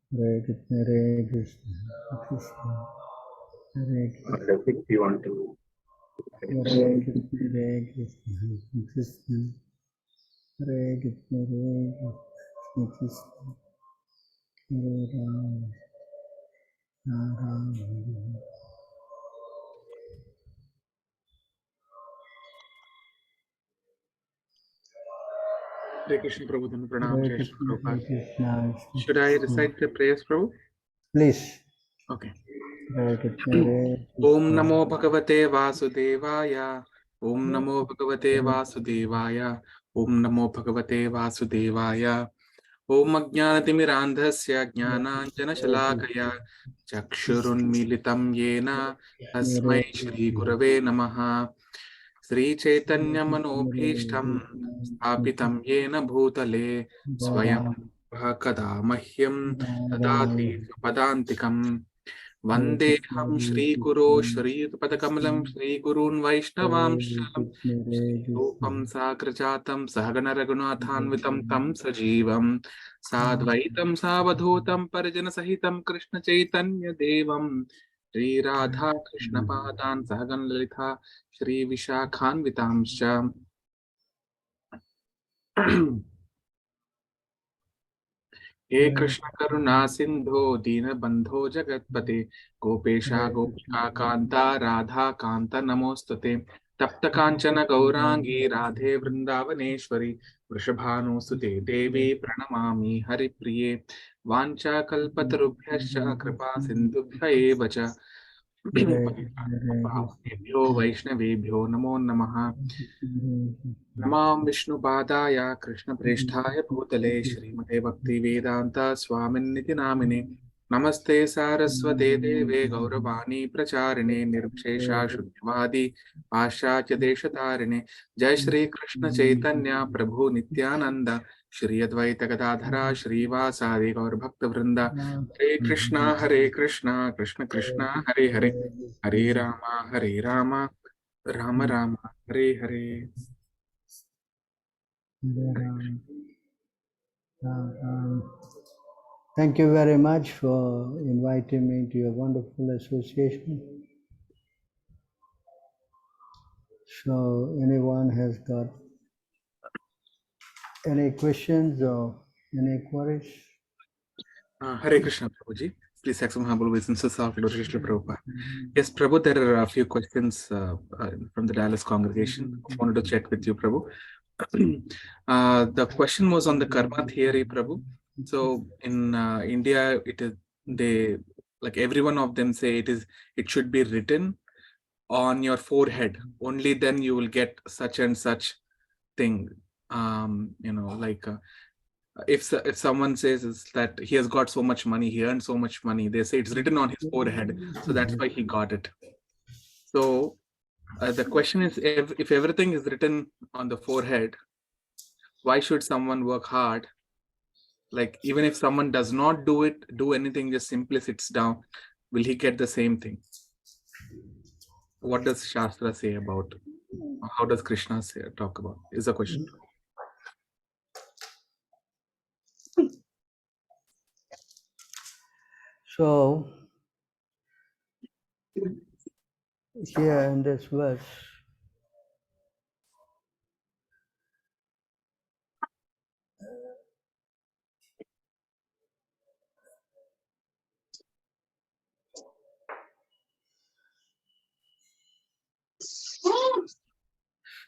Hare Krishna, Hare Krishna, Krishna, Hare Krishna, If you want to. Hare Krishna, Hare Krishna, Krishna, Hare Krishna, Hare Krishna, Hare Rama, Rama Rama, Hare Hare. Hare Krishna Prabhu, then Pranam, Hare Jai Shri Krishna, Hare Prabhupada. Krishna, Should I Krishna. recite the prayers, Prabhu? Please. Okay. Hare Krishna, Hare Om Krishna. Namo Bhagavate Vasudevaya. Om Namo Bhagavate Vasudevaya. Om Namo Bhagavate Vasudevaya. Om Ajnanatimirandhasya Jnananjanashalakaya Chakshurunmilitam Yena Tasmai Shri Gurave Namaha. Shri Chaitanya Manobhishtam Sthapitam Yena Bhutale Swayam Kada Mahyam Dadati Padantikam Vandeham Shri Guru Shri Padakamalam Shri Gurun Vaishnavamsha Rupam Sakrajatam Sahagana Raghunathanvitam Tam Sajivam Sadvaitam Savadhutam Parijana Sahitam Krishna Chaitanya Devam Shri Radha Krishna Padan Sahagan Lalitha Shri Vishakhanvitamscha हे कृष्ण करुणा सिंधो दीन बंधो जगतपते गोपेशा गोपिका कांता राधा कांत नमोस्तुते तप्त कांचन गौरांगी राधे वृंदावनेश्वरी वृषभानुसुते देवी प्रणमामि हरिप्रिये वाञ्छाकल्पतरुभ्यश्च कृपा सिन्धुभ्य एव च पावनेभ्यो वैष्णवेभ्यो नमो नमः नमां विष्णुपादाय कृष्णप्रेष्ठाय भूतले श्रीमते भक्तिवेदान्त स्वामिन्निति नामिने नमस्ते सारस्वते देवे गौरवाणी प्रचारिणे निर्विशेषा शून्यवादी पाश्चात्य देशतारिणे जय श्री कृष्ण चैतन्य प्रभु नित्यानंद श्री अद्वैत गदाधरा श्रीवासादि गौर भक्त वृंदा हरे Krishna Krishna Krishna Hare Hare Hare Ram Ram Ram Hare Hare Thank you very much for inviting me to your wonderful association. So, anyone has got any questions or any queries? Hare Krishna, Prabhuji. Please accept my humble obeisances of Lord Srila Prabhupada. Yes, Prabhu, there are a few questions from the Dallas congregation. I wanted to check with you, Prabhu. The question was on the karma theory, Prabhu. So in India, it is they like every one of them say it should be written on your forehead. Only then you will get such and such thing. If someone says is that he has got so much money, he earned so much money, they say it's written on his forehead, so that's why he got it. So the question is, if everything is written on the forehead, why should someone work hard? Like even if someone does not do anything, just simply sits down, will he get the same thing? What does Shastra say about? How does Krishna talk about? Is the question. So, here in this verse,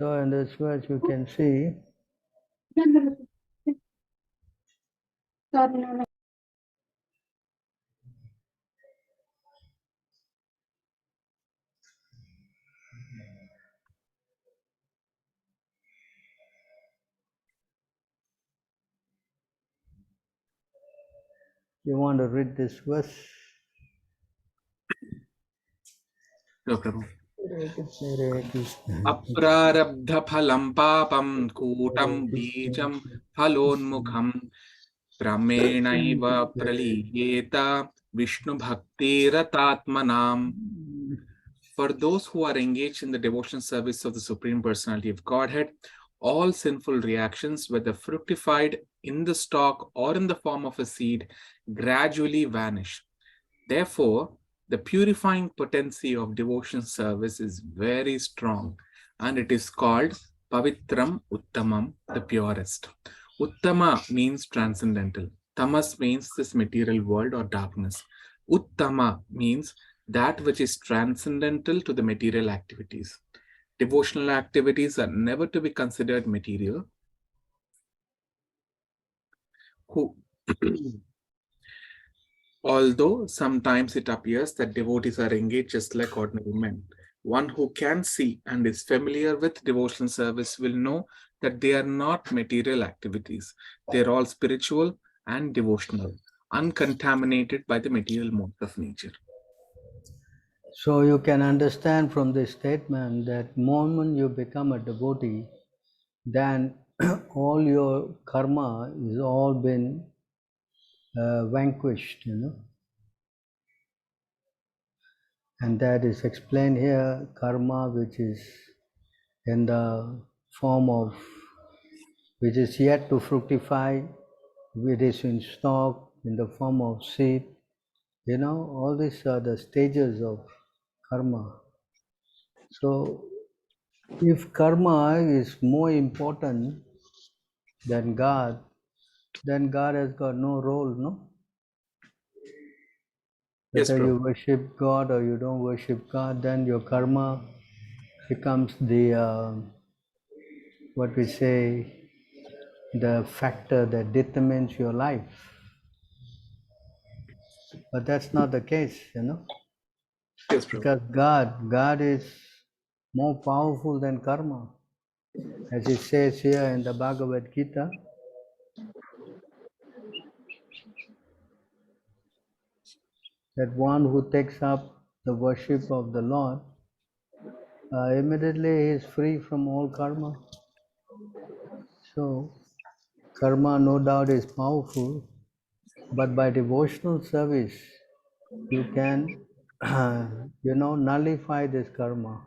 you can see you want to read this verse. No, Prabhu. अप्रारब्ध फलं पापं कूटं बीजं फलोन्मुखं क्रमेणैव प्रलीयेत Vishnu Bhakti Ratatmanam. For those who are engaged in the devotional service of the Supreme Personality of Godhead, All sinful reactions, whether fructified in the stalk or in the form of a seed, gradually vanish. Therefore, the purifying potency of devotion service is very strong, and it is called Pavitram Uttamam, the purest. Uttama means transcendental. Tamas means this material world or darkness. Uttama means that which is transcendental to the material activities. Devotional activities are never to be considered material. Who Although sometimes it appears that devotees are engaged just like ordinary men, one who can see and is familiar with devotional service will know that they are not material activities. They are all spiritual and devotional, uncontaminated by the material modes of nature. So you can understand from this statement that moment you become a devotee, then all your karma is all been vanquished, and that is explained here, karma which is in the form of, which is yet to fructify, which is in stock in the form of seed, all these are the stages of karma. So if karma is more important than God, then God has got no role, no? Yes, Whether you Prabhu. worship God or you don't worship God, then your karma becomes the, what we say, the factor that determines your life. But that's not the case, Yes, Prabhu. because God is more powerful than karma. As it says here in the Bhagavad Gita, that one who takes up the worship of the Lord, immediately he is free from all karma. So, karma no doubt is powerful, but by devotional service, you can, nullify this karma.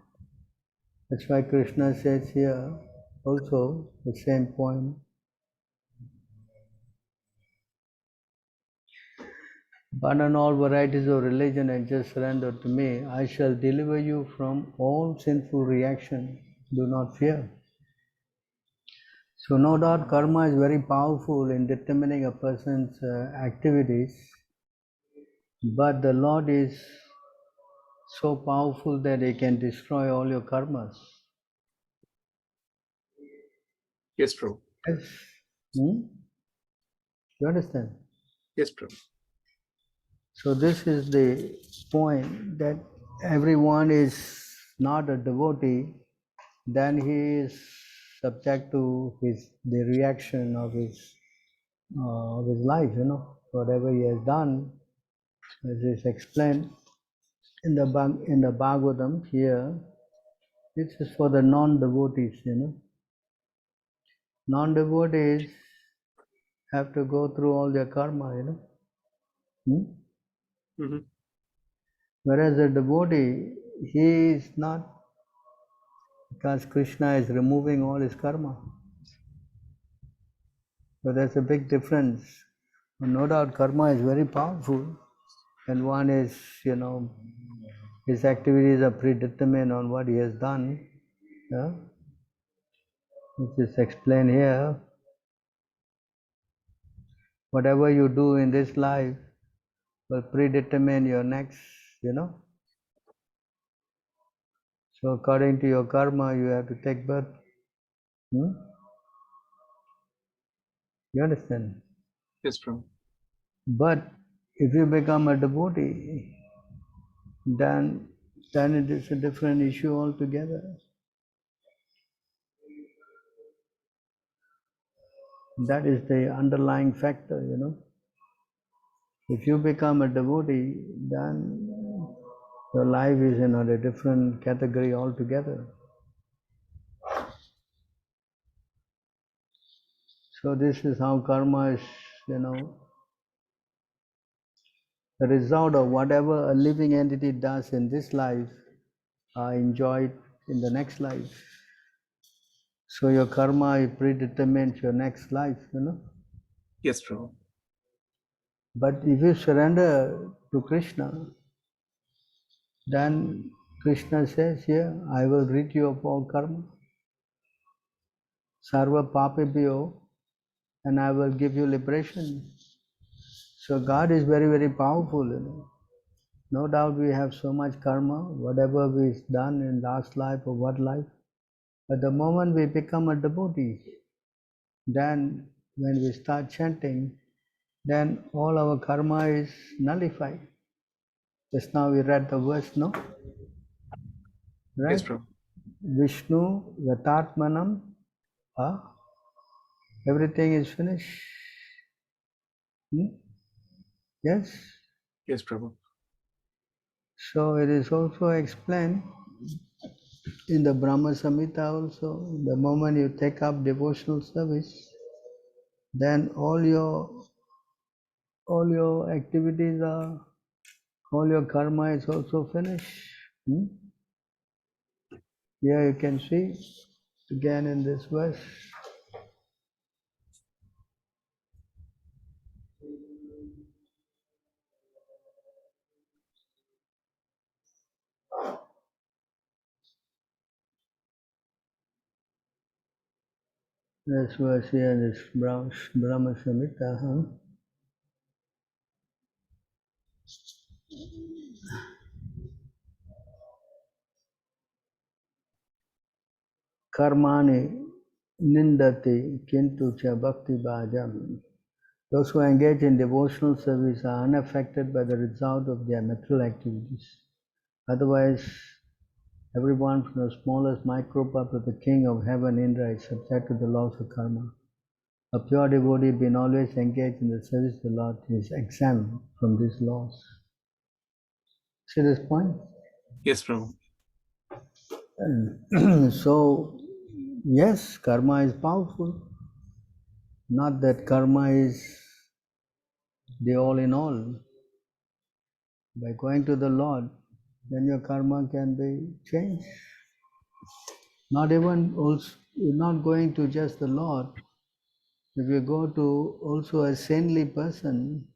That's why Krishna says here also the same point. Abandon all varieties of religion and just surrender to me. I shall deliver you from all sinful reaction. Do not fear. So no doubt karma is very powerful in determining a person's activities, but the Lord is so powerful that he can destroy all your karmas. Yes, Prabhu. Yes. Hmm? You understand? Yes, Prabhu. So this is the point, that everyone is not a devotee, then he is subject to the reaction of his life, whatever he has done, as is explained in the Bhagavatam here. This is for the non-devotees, Non-devotees have to go through all their karma, Hmm? Mm-hmm. Whereas the devotee, he is not, because Krishna is removing all his karma. So there's a big difference. No doubt karma is very powerful, and one is, his activities are predetermined on what he has done. Yeah? Which is explained here. Whatever you do in this life will predetermine your next, So according to your karma, you have to take birth. Hmm? You understand? Yes, Prabhu. But if you become a devotee, then it is a different issue altogether. That is the underlying factor, If you become a devotee, then your life is in a different category altogether. So this is how karma is, the result of whatever a living entity does in this life are enjoyed in the next life. So your karma predetermines your next life, Yes, Prabhu. But if you surrender to Krishna, then Krishna says, yeah, I will rid you of all karma. Sarva papibhyo, and I will give you liberation. So God is very, very powerful. No doubt we have so much karma, whatever we've done in last life or what life. But the moment we become a devotee, then when we start chanting, then all our karma is nullified. Just now we read the verse, no? Right? Yes, Prabhu. Vishnu Yatatmanam, everything is finished. Yes? Yes, Prabhu. So it is also explained in the Brahma Samhita also, the moment you take up devotional service, then all your activities are, all your karma is also finished. Here you can see again in this verse. This verse here, this Brahma Samhita. Karmani nindati kintu cha bhakti bhajam. Those who engage in devotional service are unaffected by the result of their material activities. Otherwise, everyone from the smallest microbe up to the king of heaven, Indra, is subject to the laws of karma. A pure devotee being always engaged in the service of the Lord is exempt from these laws. See this point? Yes, Prabhu. So, yes, karma is powerful. Not that karma is the all in all. By going to the Lord, then your karma can be changed. Not even also, you're not going to just the Lord. If you go to also a saintly person,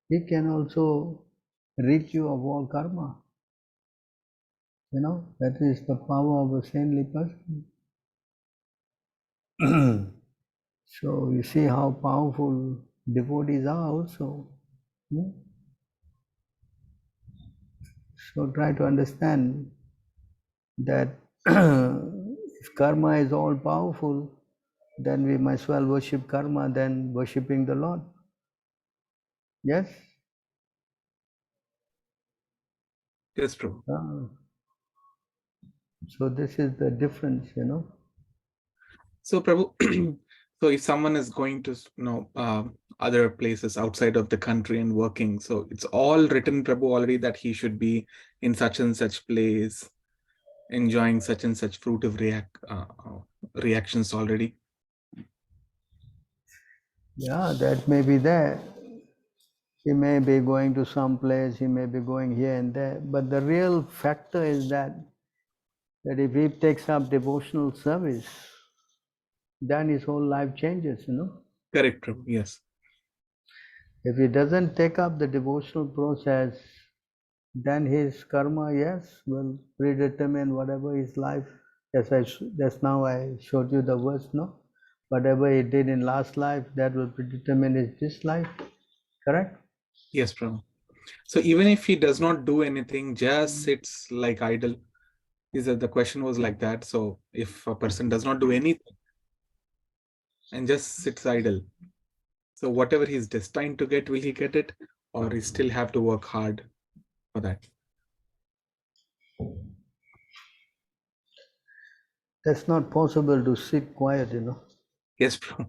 he can also rid you of all karma. That is the power of a saintly person. So you see how powerful devotees are also. So try to understand that if karma is all powerful, then we might as well worship karma than worshipping the Lord. Yes? Yes, Prabhu. So this is the difference, So, Prabhu, so if someone is going to, other places outside of the country and working, so it's all written, Prabhu, already that he should be in such and such place, enjoying such and such fruitive reactions already. Yeah, that may be there. He may be going to some place, he may be going here and there, but the real factor is that if he takes up devotional service, then his whole life changes, Correct, Prabhu. Yes. If he doesn't take up the devotional process, then his karma, yes, will predetermine whatever his life. Just now I showed you the verse, no? Whatever he did in last life, that will predetermine his this life. Correct? Yes, Prabhu. So even if he does not do anything, just sits like idle, the question was like that. So if a person does not do anything and just sits idle, so whatever he's destined to get, will he get it, or he still have to work hard for that? That's not possible to sit quiet, Yes, Prabhu.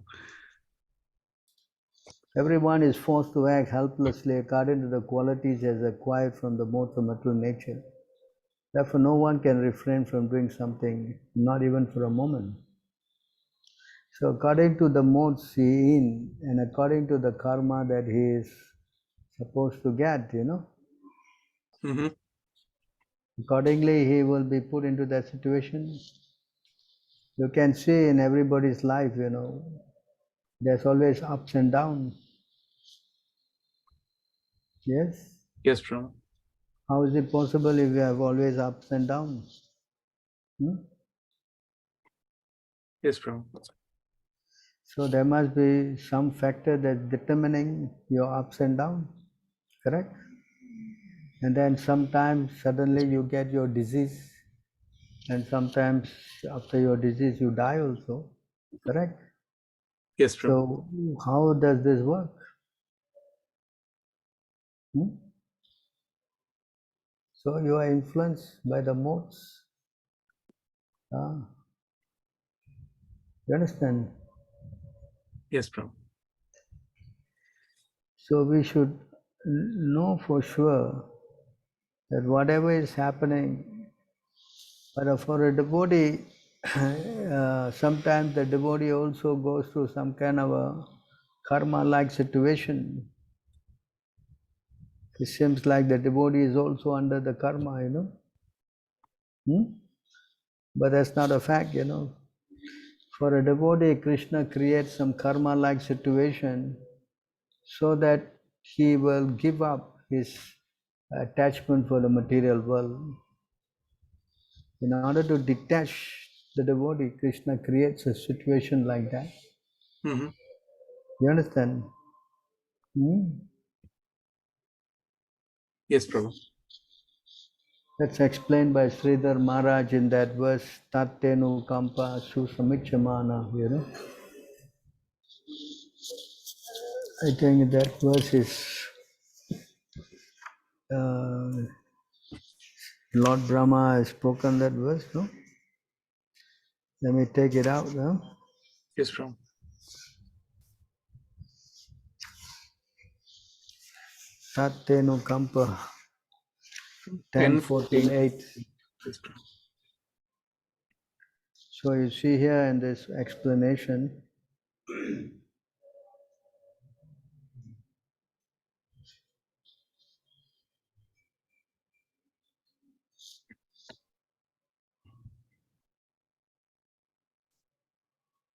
Everyone is forced to act helplessly according to the qualities as acquired from the modes of material nature. Therefore, no one can refrain from doing something, not even for a moment. So according to the modes he in, and according to the karma that he is supposed to get, Mm-hmm. accordingly he will be put into that situation. You can see in everybody's life, there's always ups and downs. Yes? Yes, Prabhu. How is it possible if you have always ups and downs? Yes, Prabhu. So there must be some factor that's determining your ups and downs, correct? And then sometimes suddenly you get your disease, and sometimes after your disease you die also, correct? Yes, Prabhu. So how does this work? So you are influenced by the modes. You understand? Yes, Prabhu. So we should know for sure that whatever is happening, but for a devotee, sometimes the devotee also goes through some kind of a karma-like situation. It seems like the devotee is also under the karma, But that's not a fact, For a devotee, Krishna creates some karma-like situation so that he will give up his attachment for the material world. In order to detach the devotee, Krishna creates a situation like that. Mm-hmm. You understand? Yes, Prabhu. That's explained by Sridhar Maharaj in that verse, Tattenu Kampa Susamichamana, I think that verse is Lord Brahma has spoken that verse, no? Let me take it out now. Yes, Prabhu. Tattenu Kampa 10:14. 10:14:8. Yes, Prabhu. So you see here in this explanation,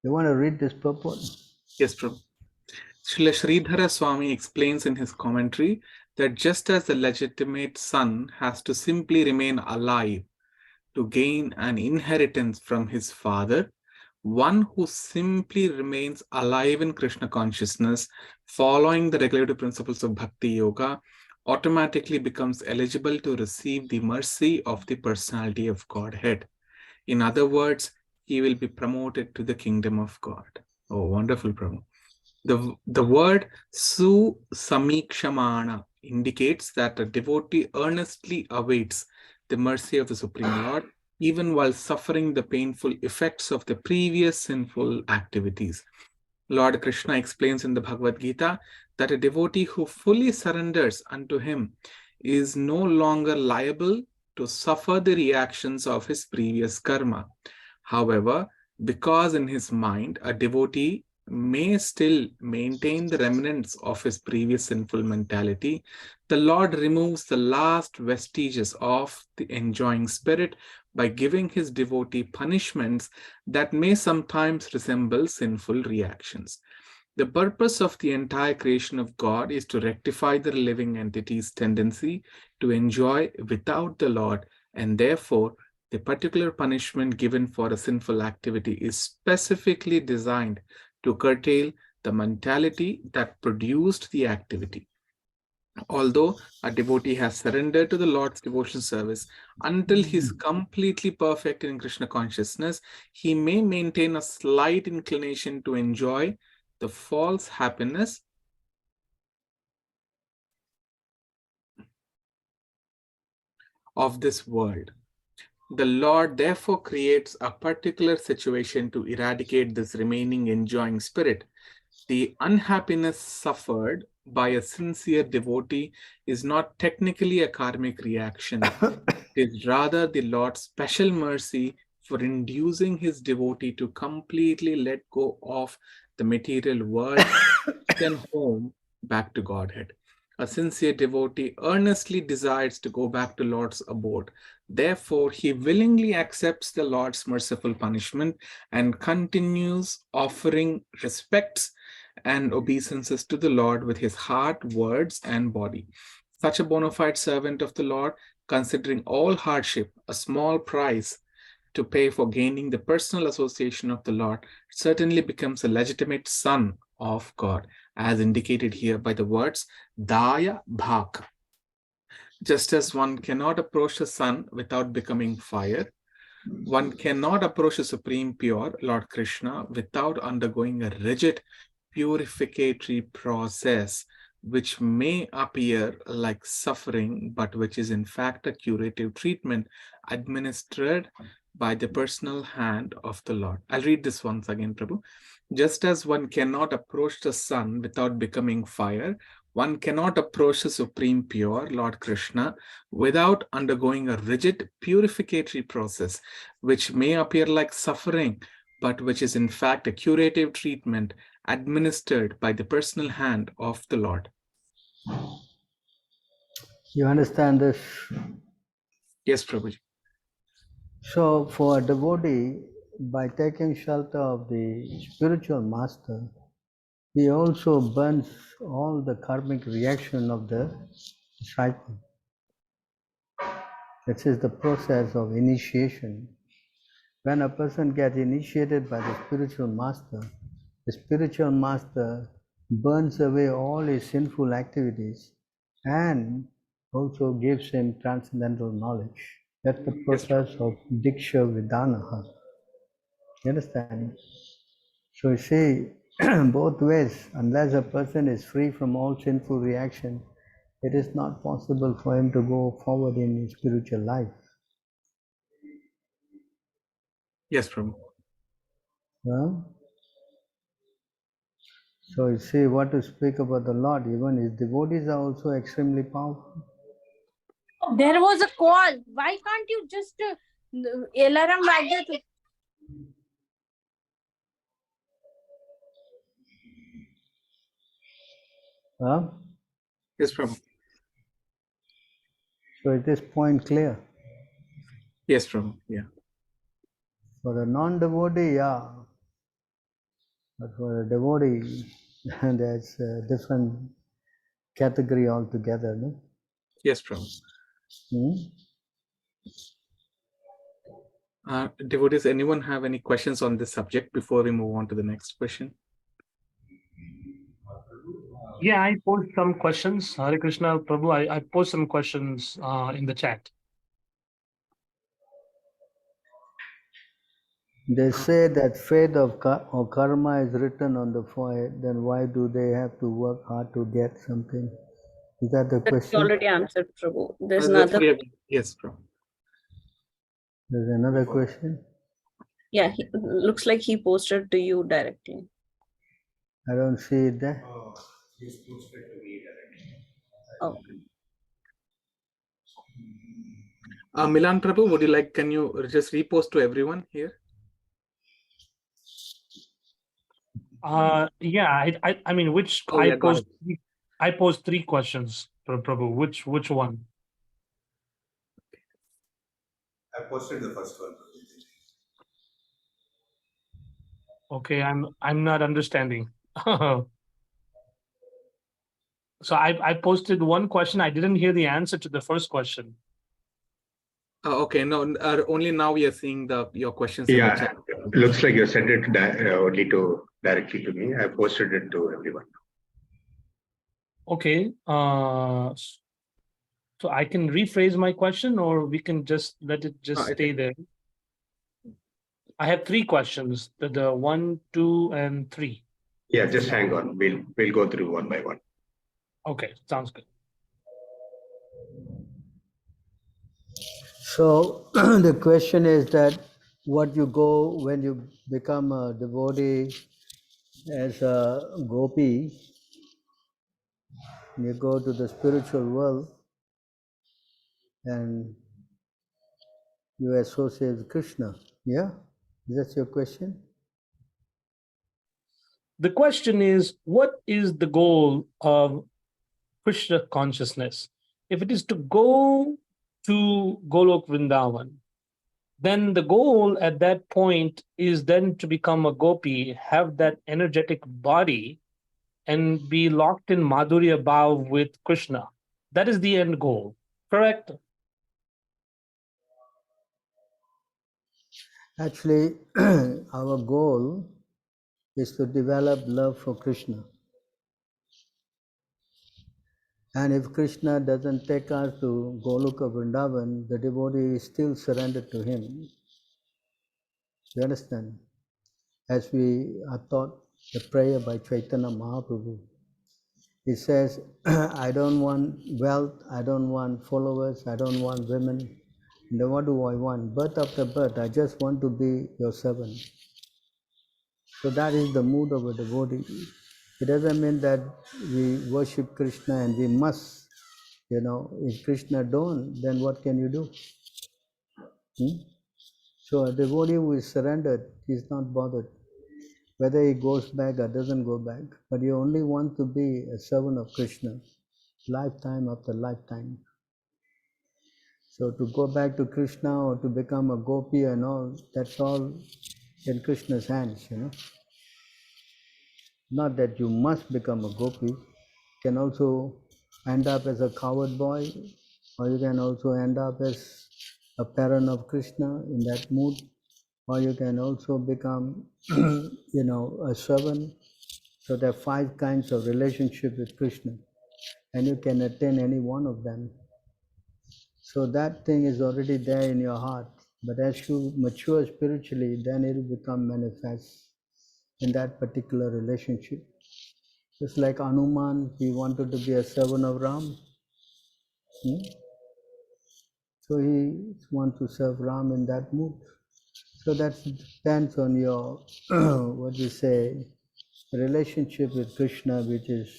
you want to read this purport? Yes, Prabhu. Srila Sridhara Swami explains in his commentary that just as the legitimate son has to simply remain alive to gain an inheritance from his father, one who simply remains alive in Krishna consciousness, following the regulative principles of Bhakti Yoga, automatically becomes eligible to receive the mercy of the personality of Godhead. In other words, he will be promoted to the kingdom of God. Oh, wonderful, Prabhu. The word su samikshamana indicates that a devotee earnestly awaits the mercy of the Supreme Lord, even while suffering the painful effects of the previous sinful activities. Lord Krishna explains in the Bhagavad Gita that a devotee who fully surrenders unto him is no longer liable to suffer the reactions of his previous karma. However, because in his mind a devotee may still maintain the remnants of his previous sinful mentality, the Lord removes the last vestiges of the enjoying spirit by giving his devotee punishments that may sometimes resemble sinful reactions. The purpose of the entire creation of God is to rectify the living entity's tendency to enjoy without the Lord, and therefore the particular punishment given for a sinful activity is specifically designed to curtail the mentality that produced the activity. Although a devotee has surrendered to the Lord's devotion service until he is completely perfect in Krishna consciousness, he may maintain a slight inclination to enjoy the false happiness of this world. The Lord therefore creates a particular situation to eradicate this remaining enjoying spirit. The unhappiness suffered by a sincere devotee is not technically a karmic reaction. It is rather the Lord's special mercy for inducing his devotee to completely let go of the material world and home back to Godhead. A sincere devotee earnestly desires to go back to Lord's abode. Therefore, he willingly accepts the Lord's merciful punishment and continues offering respects and obeisances to the Lord with his heart, words, and body. Such a bona fide servant of the Lord, considering all hardship a small price to pay for gaining the personal association of the Lord, certainly becomes a legitimate son of God, as indicated here by the words Daya Bhak. Just as one cannot approach the sun without becoming fire, one cannot approach the Supreme Pure, Lord Krishna, without undergoing a rigid purificatory process, which may appear like suffering, but which is in fact a curative treatment administered by the personal hand of the Lord. I'll read this once again, Prabhu. Just as one cannot approach the sun without becoming fire, one cannot approach the Supreme Pure, Lord Krishna, without undergoing a rigid purificatory process, which may appear like suffering, but which is in fact a curative treatment administered by the personal hand of the Lord. You understand this? Yes, Prabhuji. So, for a devotee, by taking shelter of the spiritual master, he also burns all the karmic reaction of the disciple. This is the process of initiation. When a person gets initiated by the spiritual master burns away all his sinful activities and also gives him transcendental knowledge. That's the process of Diksha Vidanaha. You understand? So you see, both ways, unless a person is free from all sinful reaction, it is not possible for him to go forward in his spiritual life. Yes, Prabhu. So you see, what to speak about the Lord, even his devotees are also extremely powerful. There was a call. Why can't you just alarm Vagya? Yes, Prabhu. So is this point clear? Yes, Prabhu. Yeah. For a non-devotee, yeah. But for a devotee, that's a different category altogether, no? Yes, Prabhu. Devotees, anyone have any questions on this subject before we move on to the next question? Yeah, I posed some questions. Hare Krishna, Prabhu, I posed some questions in the chat. They say that fate of or karma is written on the forehead, then why do they have to work hard to get something? Is that the question? Already answered, Prabhu. There's That's another. Yes, Prabhu. There's another question? Yeah, looks like he posted to you directly. I don't see it there. He's posted to me directly. Oh. Milan Prabhu, would you like, can you just repost to everyone here? Yeah, I mean, which Oh, yeah, I posed 3 questions, Prabhu. Which one? I posted the first one. Okay, I'm not understanding. So I posted one question. I didn't hear the answer to the first question. Okay, no, only now we are seeing your questions. Yeah, in the chat. Looks like you sent it only directly to me. I posted it to everyone. Okay, so I can rephrase my question, or we can just let it stay there. I have 3 questions: the 1, 2, and 3. Yeah, just hang on. We'll go through one by one. Okay, sounds good. So the question is that what you go when you become a devotee as a Gopi, you go to the spiritual world and you associate with Krishna. Yeah? That's your question? The question is, what is the goal of Krishna consciousness, if it is to go to Goloka Vrindavan, then the goal at that point is then to become a gopi, have that energetic body, and be locked in Madhuriya Bhav with Krishna. That is the end goal, correct? Actually, our goal is to develop love for Krishna. And if Krishna doesn't take us to Goloka Vrindavan, the devotee is still surrendered to him. You understand? As we are taught the prayer by Chaitanya Mahaprabhu, he says, I don't want wealth, I don't want followers, I don't want women. And what do I want? Birth after birth, I just want to be your servant. So that is the mood of a devotee. It doesn't mean that we worship Krishna and we must, if Krishna don't, then what can you do? So a devotee who is surrendered, he is not bothered whether he goes back or doesn't go back. But you only want to be a servant of Krishna, lifetime after lifetime. So to go back to Krishna or to become a gopi and all, that's all in Krishna's hands, Not that you must become a gopi. You can also end up as a coward boy, or you can also end up as a parent of Krishna in that mood, or you can also become, a servant. So there are 5 kinds of relationship with Krishna, and you can attain any one of them. So that thing is already there in your heart. But as you mature spiritually, then it will become manifest in that particular relationship. Just like Hanuman, he wanted to be a servant of Ram. So he wants to serve Ram in that mood. So that depends on your, relationship with Krishna, which is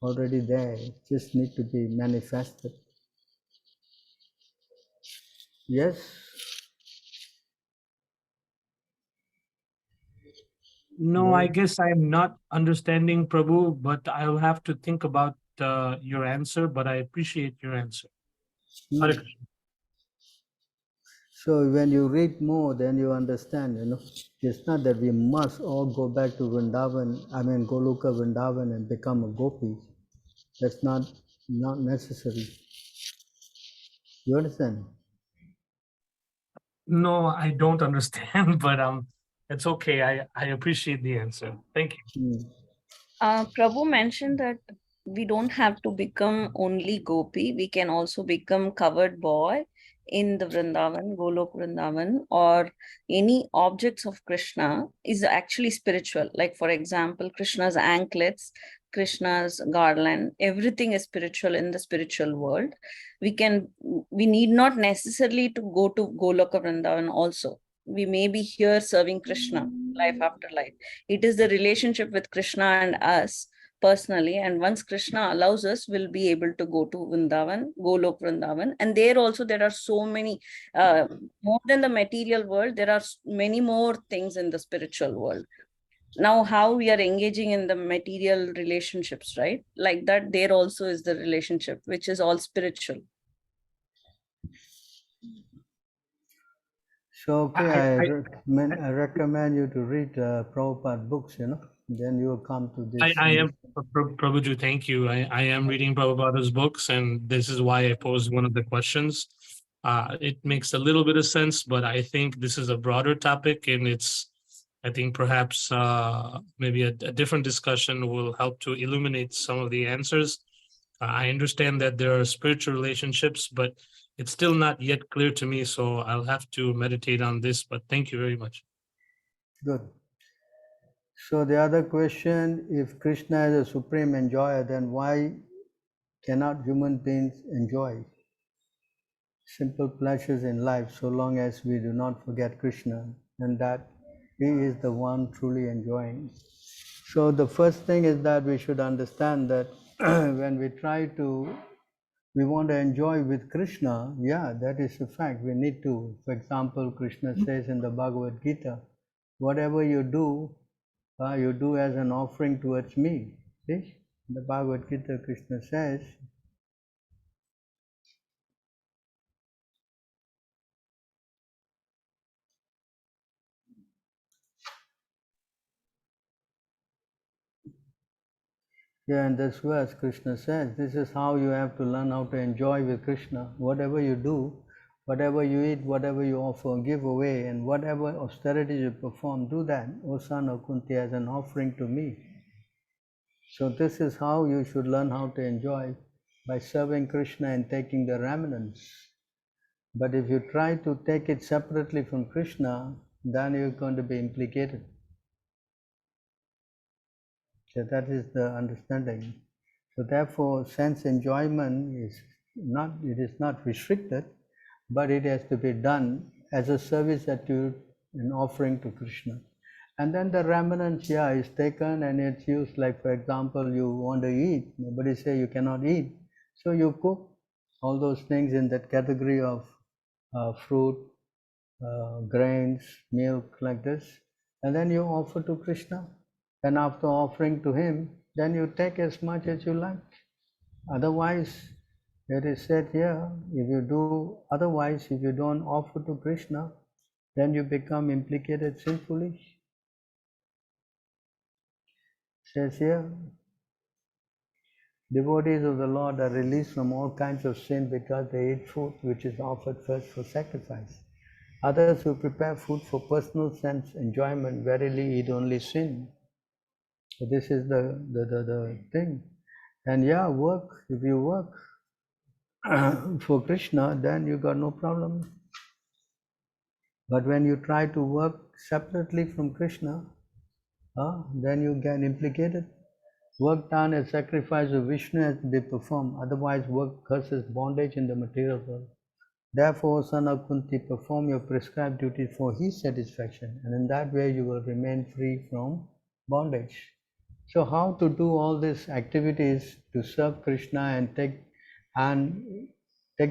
already there. It just need to be manifested. Yes? No, I guess I'm not understanding, Prabhu, but I'll have to think about your answer, but I appreciate your answer. Hare Krishna. So when you read more, then you understand, It's not that we must all go back to Goloka Vrindavan and become a gopi. That's not necessary. You understand? No, I don't understand, but it's okay. I appreciate the answer. Thank you. Prabhu mentioned that we don't have to become only gopi. We can also become covered boy in the Vrindavan, Golok Vrindavan, or any objects of Krishna is actually spiritual. Like, for example, Krishna's anklets, Krishna's garland, everything is spiritual in the spiritual world. We need not necessarily to go to Goloka Vrindavan also. We may be here serving Krishna life after life. It is the relationship with Krishna and us personally, and once Krishna allows us, we'll be able to go to Vrindavan, Golok Vrindavan, and there also there are so many, more than the material world, there are many more things in the spiritual world. Now, how we are engaging in the material relationships, right? Like that, there also is the relationship, which is all spiritual. So, I recommend you to read Prabhupada books, Then you will come to this. I am, Prabhuji, thank you. I am reading Prabhupada's books, and this is why I posed one of the questions. It makes a little bit of sense, but I think this is a broader topic, and I think perhaps maybe a different discussion will help to illuminate some of the answers. I understand that there are spiritual relationships, but it's still not yet clear to me, so I'll have to meditate on this, but thank you very much. Good. So the other question, if Krishna is a supreme enjoyer, then why cannot human beings enjoy simple pleasures in life so long as we do not forget Krishna and that he is the one truly enjoying? So the first thing is that we should understand that when we want to enjoy with Krishna, that is a fact. We need to. For example, Krishna says in the Bhagavad Gita, whatever you do as an offering towards me. See? The Bhagavad Gita, Krishna says, yeah, in this verse, Krishna says, this is how you have to learn how to enjoy with Krishna. Whatever you do, whatever you eat, whatever you offer, give away, and whatever austerities you perform, do that, O son of Kunti, as an offering to me. So this is how you should learn how to enjoy, by serving Krishna and taking the remnants. But if you try to take it separately from Krishna, then you're going to be implicated. So that is the understanding. So therefore, sense enjoyment is not restricted, but it has to be done as a service attitude and offering to Krishna. And then the remnants, yeah, is taken and it's used. Like for example, you want to eat, nobody say you cannot eat, so you cook all those things in that category of fruit, grains, milk, like this, and then you offer to Krishna. And after offering to him, then you take as much as you like. Otherwise, it is said here, if you do otherwise, if you don't offer to Krishna, then you become implicated sinfully. It says here, devotees of the Lord are released from all kinds of sin because they eat food which is offered first for sacrifice. Others who prepare food for personal sense enjoyment verily eat only sin. So this is the thing. And yeah, work, if you work for Krishna, then you got no problem. But when you try to work separately from Krishna, then you get implicated. Work done as sacrifice of Vishnu has to be performed, otherwise work causes bondage in the material world. Therefore, son of Kunti, perform your prescribed duties for his satisfaction, and in that way you will remain free from bondage. So how to do all these activities to serve Krishna and take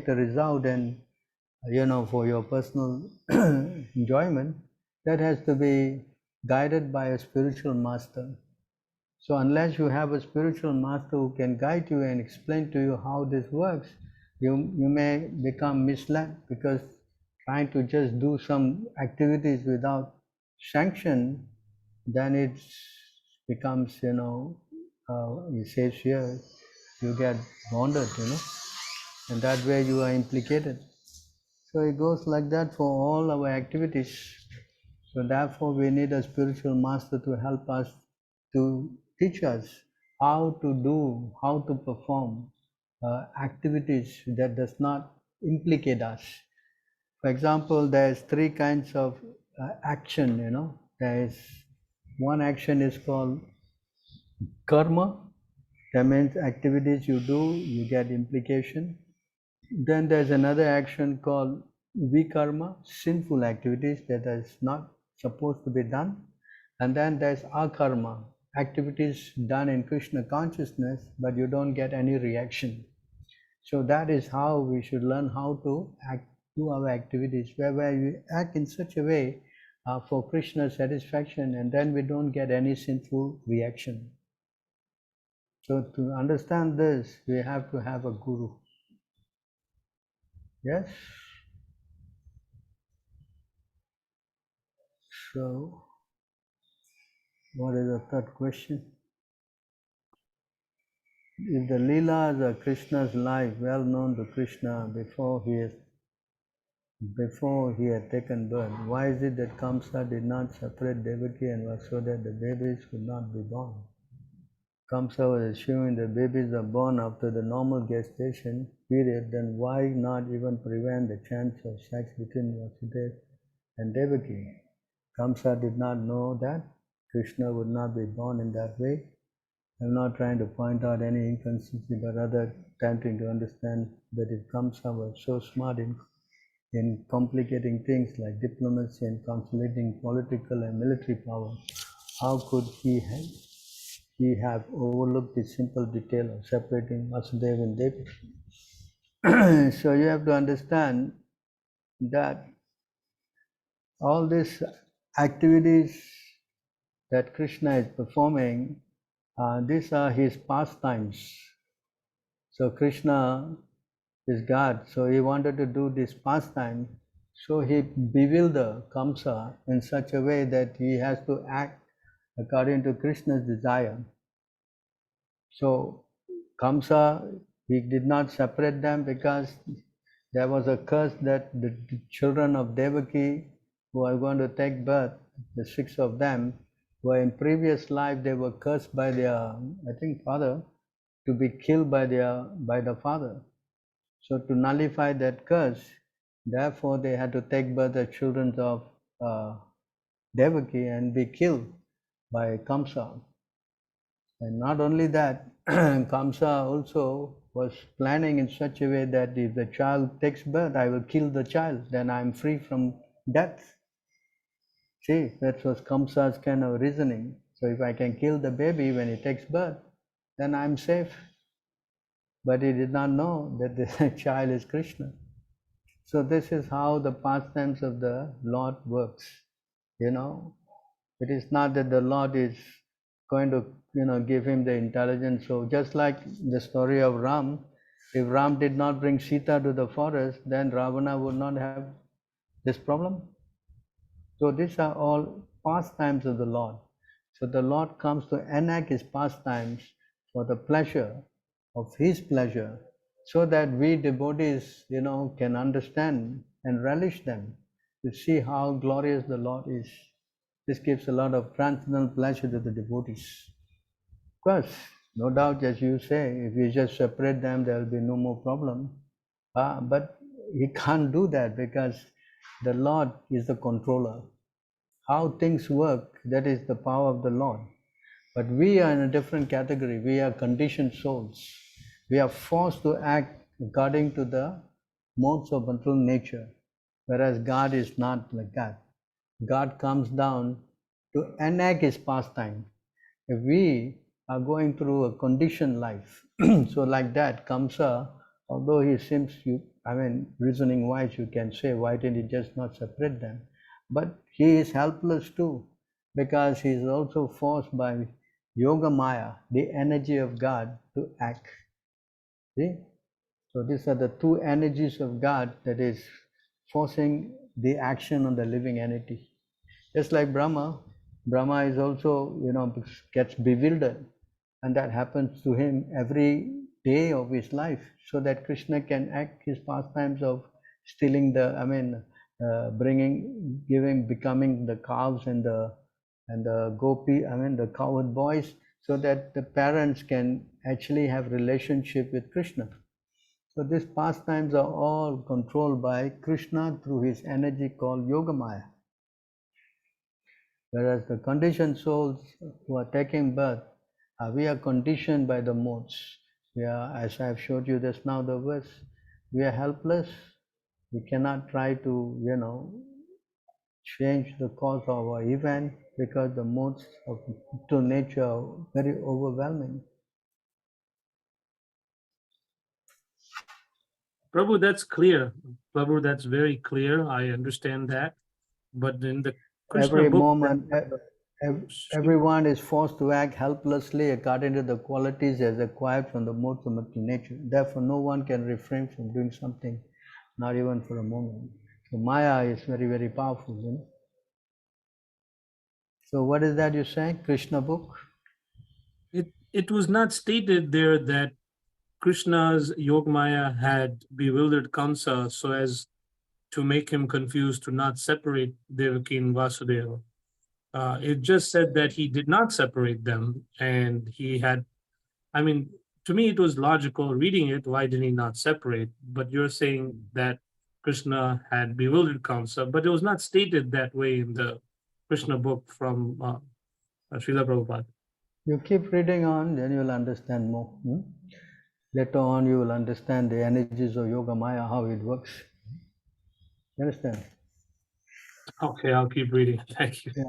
the result, and for your personal enjoyment, that has to be guided by a spiritual master. So unless you have a spiritual master who can guide you and explain to you how this works, you may become misled, because trying to just do some activities without sanction, then it becomes, it says here, you get bonded, and that way you are implicated. So it goes like that for all our activities. So therefore we need a spiritual master to help us, to teach us how to do, how to perform activities that does not implicate us. For example, there's three kinds of action, There is one action is called karma. That means activities you do, you get implication. Then there's another action called vikarma, sinful activities that is not supposed to be done. And then there's akarma, activities done in Krishna consciousness, but you don't get any reaction. So that is how we should learn how to do our activities, where we act in such a way for Krishna's satisfaction, and then we don't get any sinful reaction. So to understand this, we have to have a guru. Yes? So, what is the third question? If the Leelas are Krishna's life, well known to Krishna before he had taken birth, why is it that Kamsa did not separate Devaki and Vasudeva, the babies could not be born? Kamsa was assuming the babies are born after the normal gestation period, then why not even prevent the chance of sex between Vasudeva and Devaki? Kamsa did not know that Krishna would not be born in that way. I'm not trying to point out any inconsistency, but rather attempting to understand that if Kamsa was so smart in complicating things like diplomacy and consolidating political and military power, how could he have overlooked the simple detail of separating Vasudeva and Devaki? So you have to understand that all these activities that Krishna is performing These are his pastimes. So Krishna is God, so he wanted to do this pastime. So he bewildered Kamsa in such a way that he has to act according to Krishna's desire. So Kamsa, he did not separate them because there was a curse that the children of Devaki who are going to take birth, the 6 of them, were in previous life they were cursed by their, I think, father, to be killed by the father. So to nullify that curse, therefore they had to take birth the children of Devaki and be killed by Kamsa. And not only that, Kamsa also was planning in such a way that if the child takes birth, I will kill the child, then I am free from death. See, that was Kamsa's kind of reasoning. So if I can kill the baby when he takes birth, then I am safe. But he did not know that the child is Krishna. So this is how the pastimes of the Lord works. You know, it is not that the Lord is going to, give him the intelligence. So just like the story of Ram, if Ram did not bring Sita to the forest, then Ravana would not have this problem. So these are all pastimes of the Lord. So the Lord comes to enact his pastimes for the pleasure of his pleasure, so that we devotees, can understand and relish them, to see how glorious the Lord is. This gives a lot of transcendental pleasure to the devotees. Of course, no doubt, as you say, if you just separate them, there will be no more problem. But he can't do that because the Lord is the controller. How things work, that is the power of the Lord. But we are in a different category. We are conditioned souls. We are forced to act according to the modes of material nature, whereas God is not like that. God comes down to enact his pastime. If we are going through a conditioned life, so like that, Kamsa, although he seems, reasoning wise, you can say, why didn't he just not separate them? But he is helpless too, because he is also forced by Yoga Maya, the energy of God, to act. See? So these are the two energies of God that is forcing the action on the living entity. Just like Brahma is also, gets bewildered, and that happens to him every day of his life, so that Krishna can act his pastimes of stealing becoming the cows and the Gopi, the cowherd boys, so that the parents can actually have relationship with Krishna. So these pastimes are all controlled by Krishna through his energy called Yogamaya. Whereas the conditioned souls who are taking birth, we are conditioned by the modes. We are, as I have showed you just now the verse, we are helpless. We cannot try to, change the cause of our event because the modes of nature are very overwhelming. Prabhu, that's clear. Prabhu, that's very clear. I understand that. But in the Krishna Every book, moment, everyone is forced to act helplessly according to the qualities as acquired from the modes of material nature. Therefore, no one can refrain from doing something, not even for a moment. So Maya is very, very powerful. So what is that you say, Krishna book? it was not stated there that Krishna's Yogmaya had bewildered Kansa so as to make him confused to not separate Devaki and Vasudeva. It just said that he did not separate them, and he had, to me it was logical reading it, why did he not separate? But you're saying that Krishna had bewildered Kamsa, but it was not stated that way in the Krishna book from Srila Prabhupada. You keep reading on, then you will understand more. Later on, you will understand the energies of Yoga Maya, how it works. You understand? Okay, I'll keep reading. Thank you. Yeah,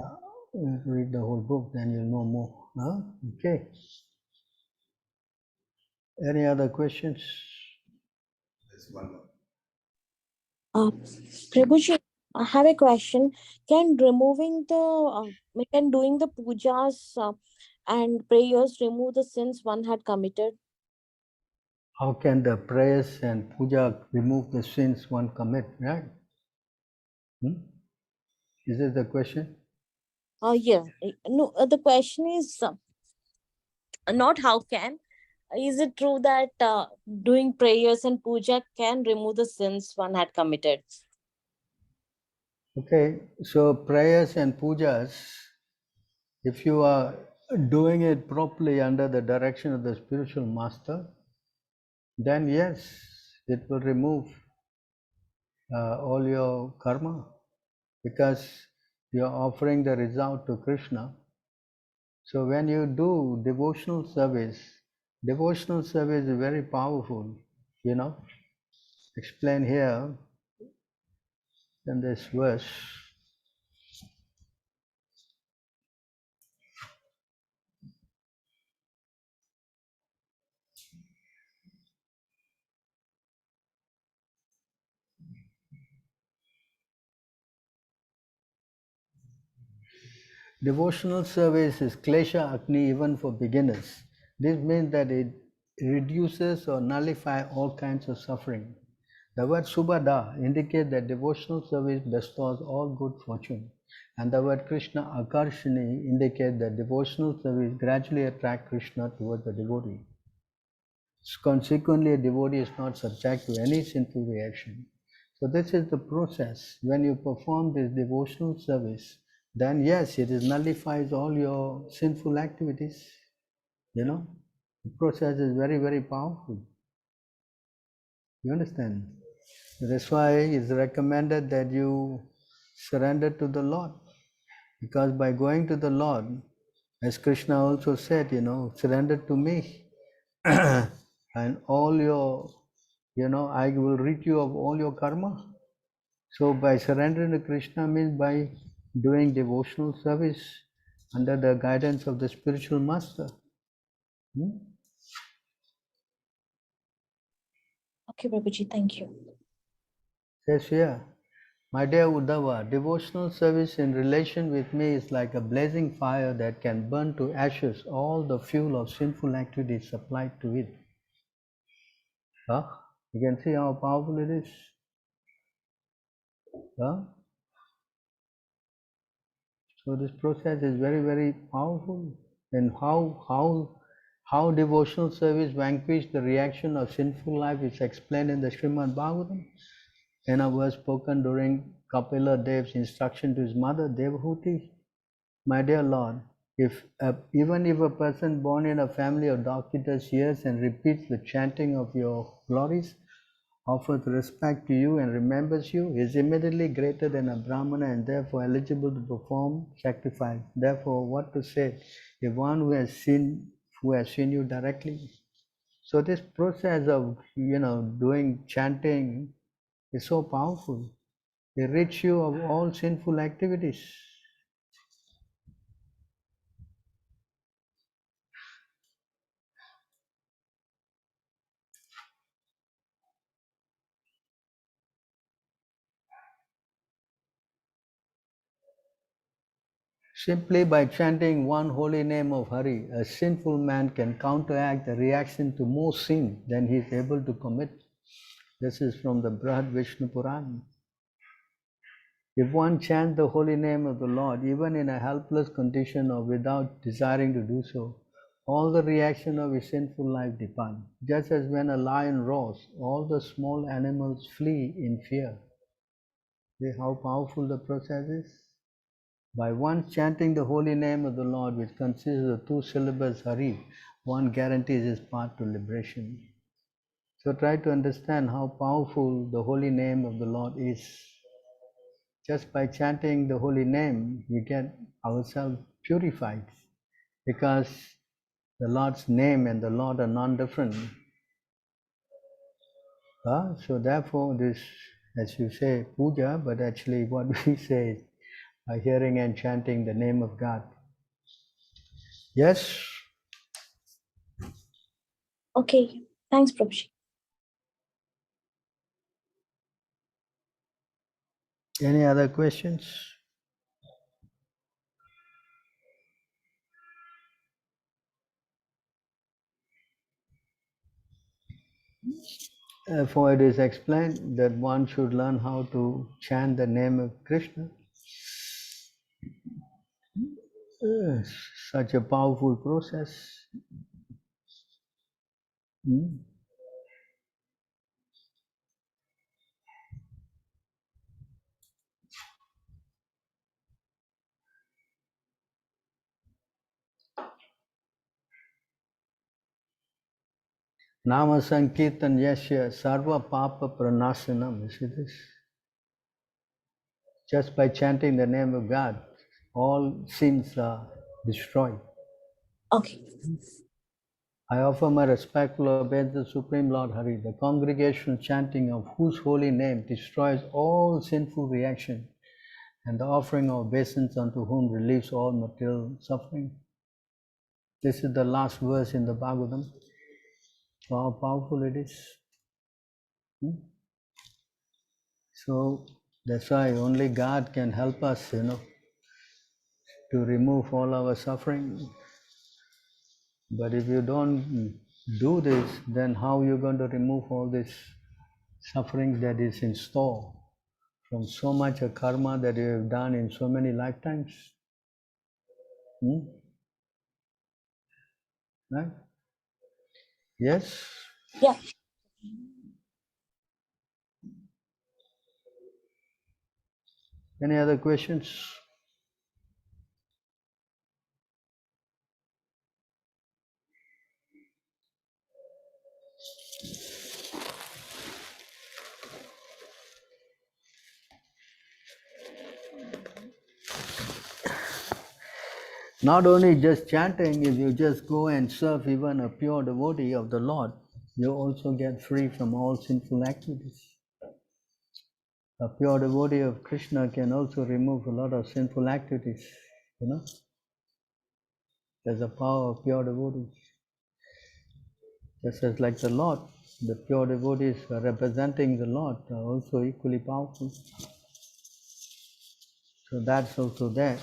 read the whole book, then you'll know more. Okay. Any other questions? There's one more. Prabhuji, I have a question. Can doing the pujas and prayers remove the sins one had committed? How can the prayers and puja remove the sins one commit, right? Is this the question? Yeah. No, the question is not how can. Is it true that doing prayers and puja can remove the sins one had committed? Okay, so prayers and pujas, if you are doing it properly under the direction of the spiritual master, then yes, it will remove all your karma, because you are offering the result to Krishna. So when you do devotional service is very powerful, explain here in this verse. Devotional service is klesha agni even for beginners. This means that it reduces or nullifies all kinds of suffering. The word subhada indicates that devotional service bestows all good fortune. And the word Krishna akarshani indicates that devotional service gradually attracts Krishna towards the devotee. Consequently, a devotee is not subject to any sinful reaction. So this is the process. When you perform this devotional service, then yes, it nullifies all your sinful activities. The process is very, very powerful. You understand? That's why it's recommended that you surrender to the Lord. Because by going to the Lord, as Krishna also said, surrender to me. And all your, I will rid you of all your karma. So by surrendering to Krishna means by doing devotional service under the guidance of the spiritual master. Okay, Prabhuji, thank you. Says here, my dear Uddhava, devotional service in relation with me is like a blazing fire that can burn to ashes all the fuel of sinful activities supplied to it. Huh? You can see how powerful it is. Huh? So this process is very, very powerful. And how devotional service vanquished the reaction of sinful life is explained in the Srimad Bhagavatam, in a verse spoken during Kapila Dev's instruction to his mother Devahuti. My dear Lord, even if a person born in a family of doctors hears and repeats the chanting of your glories, offers respect to you and remembers you, is immediately greater than a Brahmana and therefore eligible to perform sacrifice. Therefore, what to say if one who has seen you directly? So this process of doing chanting is so powerful. It rids you of all sinful activities. Simply by chanting one holy name of Hari, a sinful man can counteract the reaction to more sin than he is able to commit. This is from the Brihad Vishnu Puran. If one chants the holy name of the Lord, even in a helpless condition or without desiring to do so, all the reaction of his sinful life depart. Just as when a lion roars, all the small animals flee in fear. See how powerful the process is? By once chanting the holy name of the Lord, which consists of 2 syllables Hari, one guarantees his path to liberation. So try to understand how powerful the holy name of the Lord is. Just by chanting the holy name, we get ourselves purified, because the Lord's name and the Lord are non-different. So therefore this, as you say, puja, but actually what we say is by hearing and chanting the name of God. Yes? Okay, thanks, Prabhuji. Any other questions? Therefore, it is explained that one should learn how to chant the name of Krishna. Such a powerful process. Nama Sankirtan Yasya Sarva Papa Pranasanam. You see this? Just by chanting the name of God, all sins are destroyed. Okay. I offer my respectful obeisance to Supreme Lord Hari. The congregational chanting of whose holy name destroys all sinful reaction, and the offering of obeisance unto whom relieves all material suffering. This is the last verse in the Bhagavatam. How powerful it is. So that's why only God can help us, to remove all our suffering. But if you don't do this, then how are you going to remove all this suffering that is in store from so much of karma that you have done in so many lifetimes? Right? Yes? Yeah. Any other questions? Not only just chanting, if you just go and serve even a pure devotee of the Lord, you also get free from all sinful activities. A pure devotee of Krishna can also remove a lot of sinful activities, There's a power of pure devotees. Just as like the Lord, the pure devotees representing the Lord are also equally powerful. So that's also there.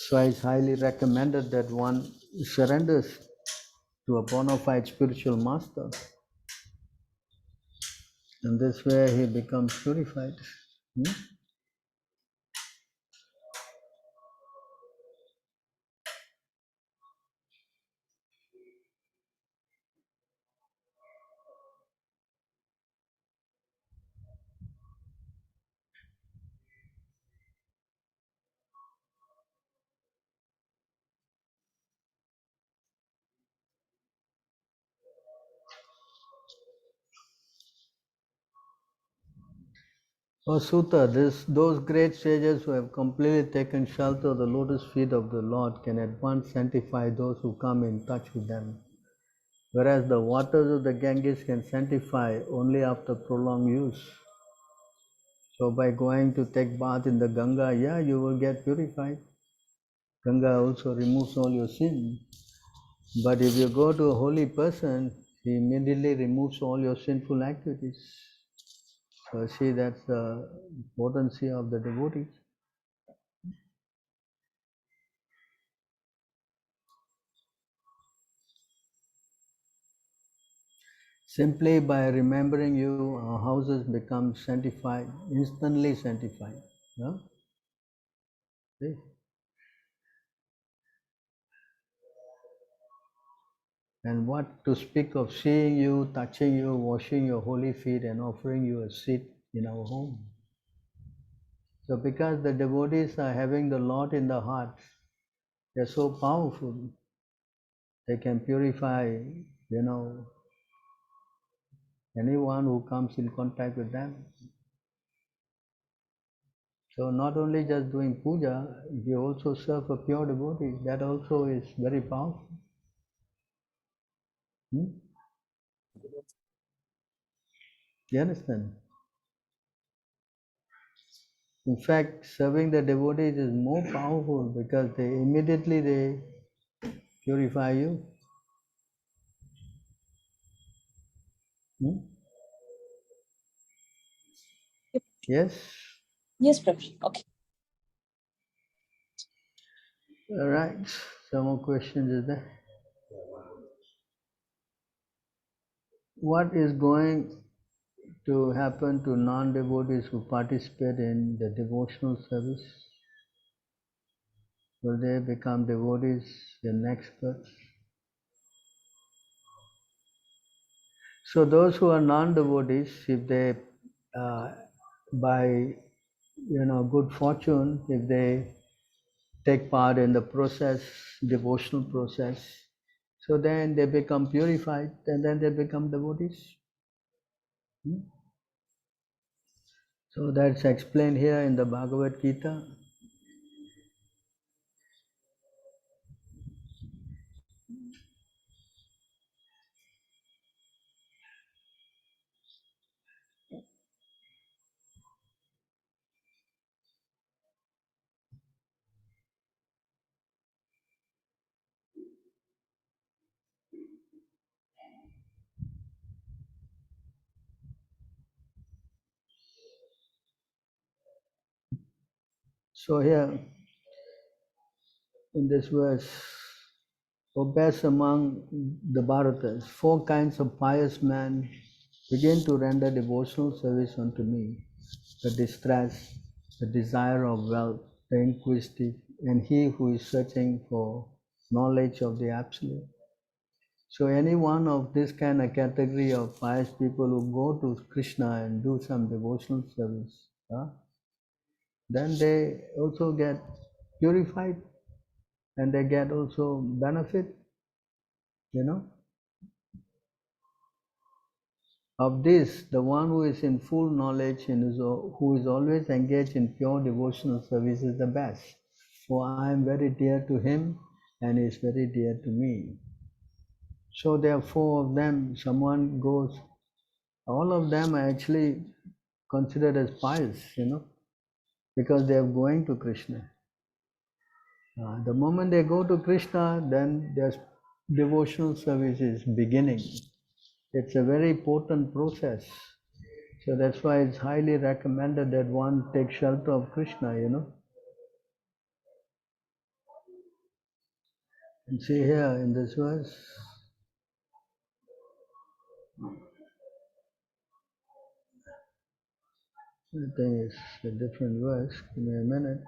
So it's highly recommended that one surrenders to a bona fide spiritual master. And this way he becomes purified. Oh Sutta, those great sages who have completely taken shelter of the lotus feet of the Lord can at once sanctify those who come in touch with them. Whereas the waters of the Ganges can sanctify only after prolonged use. So by going to take bath in the Ganga, you will get purified. Ganga also removes all your sin. But if you go to a holy person, he immediately removes all your sinful activities. So see, that's the potency of the devotees. Simply by remembering you, our houses become sanctified, instantly sanctified. No? See? And what to speak of seeing you, touching you, washing your holy feet and offering you a seat in our home. So because the devotees are having the Lord in the heart, they're so powerful. They can purify, anyone who comes in contact with them. So not only just doing puja, if you also serve a pure devotee, that also is very powerful. You understand? In fact, serving the devotees is more powerful because they immediately purify you. Yes? Yes, Prabhu. Okay. All right. Some more questions is there? what is going to happen to non-devotees who participate in the devotional service? Will they become devotees in experts? So those who are non-devotees, if they, by good fortune, if they take part in the process, devotional process, so then they become purified, and then they become devotees. So that's explained here in the Bhagavad Gita. So here, in this verse, O best among the Bharatas, 4 kinds of pious men begin to render devotional service unto me: the distressed, the desire of wealth, the inquisitive, and he who is searching for knowledge of the Absolute. So any one of this kind of category of pious people who go to Krishna and do some devotional service, then they also get purified and they get also benefit, Of this, the one who is in full knowledge and who is always engaged in pure devotional service is the best. For I am very dear to him and he is very dear to me. So there are 4 of them. Someone goes, all of them are actually considered as pious, because they are going to Krishna. The moment they go to Krishna, then their devotional service is beginning. It's a very potent process. So that's why it's highly recommended that one take shelter of Krishna, And see here in this verse, I think it's a different verse. Give me a minute.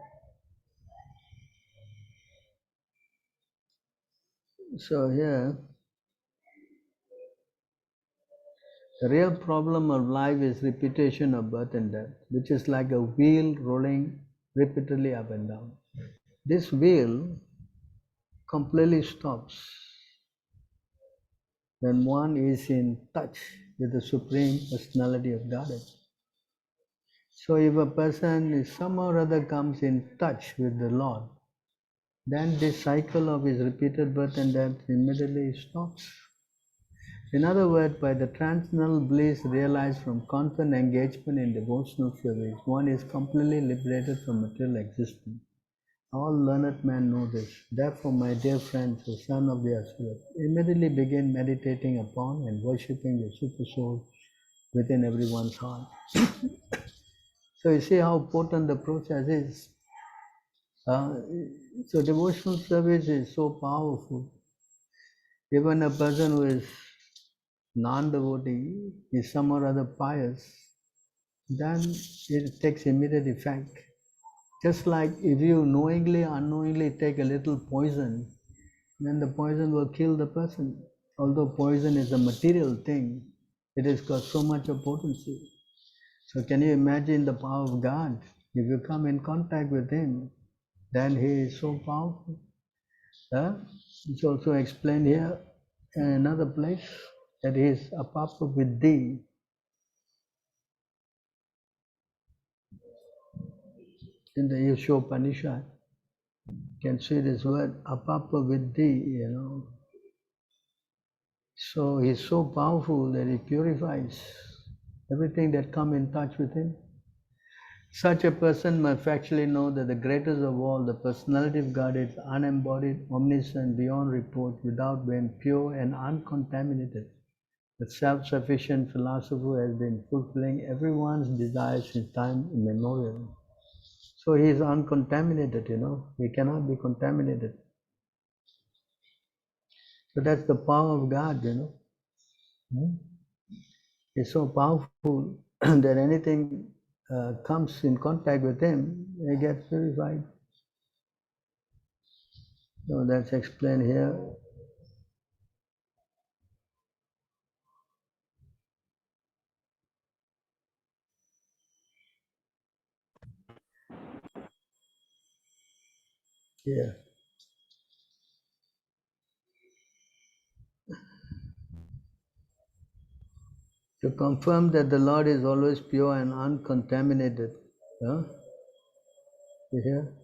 So here, the real problem of life is repetition of birth and death, which is like a wheel rolling repeatedly up and down. This wheel completely stops when one is in touch with the Supreme Personality of Godhead. So if a person is somehow or other comes in touch with the Lord, then this cycle of his repeated birth and death immediately stops. In other words, by the transcendental bliss realized from constant engagement in devotional service, one is completely liberated from material existence. All learned men know this. Therefore, my dear friends, the son of the Absolute, immediately begin meditating upon and worshipping the Super Soul within everyone's heart. So you see how potent the process is. So devotional service is so powerful. Even a person who is non-devotee is some or other pious, then it takes immediate effect. Just like if you knowingly or unknowingly take a little poison, then the poison will kill the person. Although poison is a material thing, it has got so much of potency. So can you imagine the power of God? If you come in contact with him, then he is so powerful. It's also explained here in another place that he is apapa with thee. In the Yushopanishad, you can see this word apapa with thee, So he's so powerful that he purifies everything that come in touch with him. Such a person must actually know that the greatest of all, the personality of God, is unembodied, omniscient, beyond report, without being, pure and uncontaminated. The self-sufficient philosopher has been fulfilling everyone's desires since time immemorial. So he is uncontaminated, He cannot be contaminated. So that's the power of God, is so powerful that anything comes in contact with him, he gets purified. So that's explained here. Yeah. To confirm that the Lord is always pure and uncontaminated. Huh? You hear?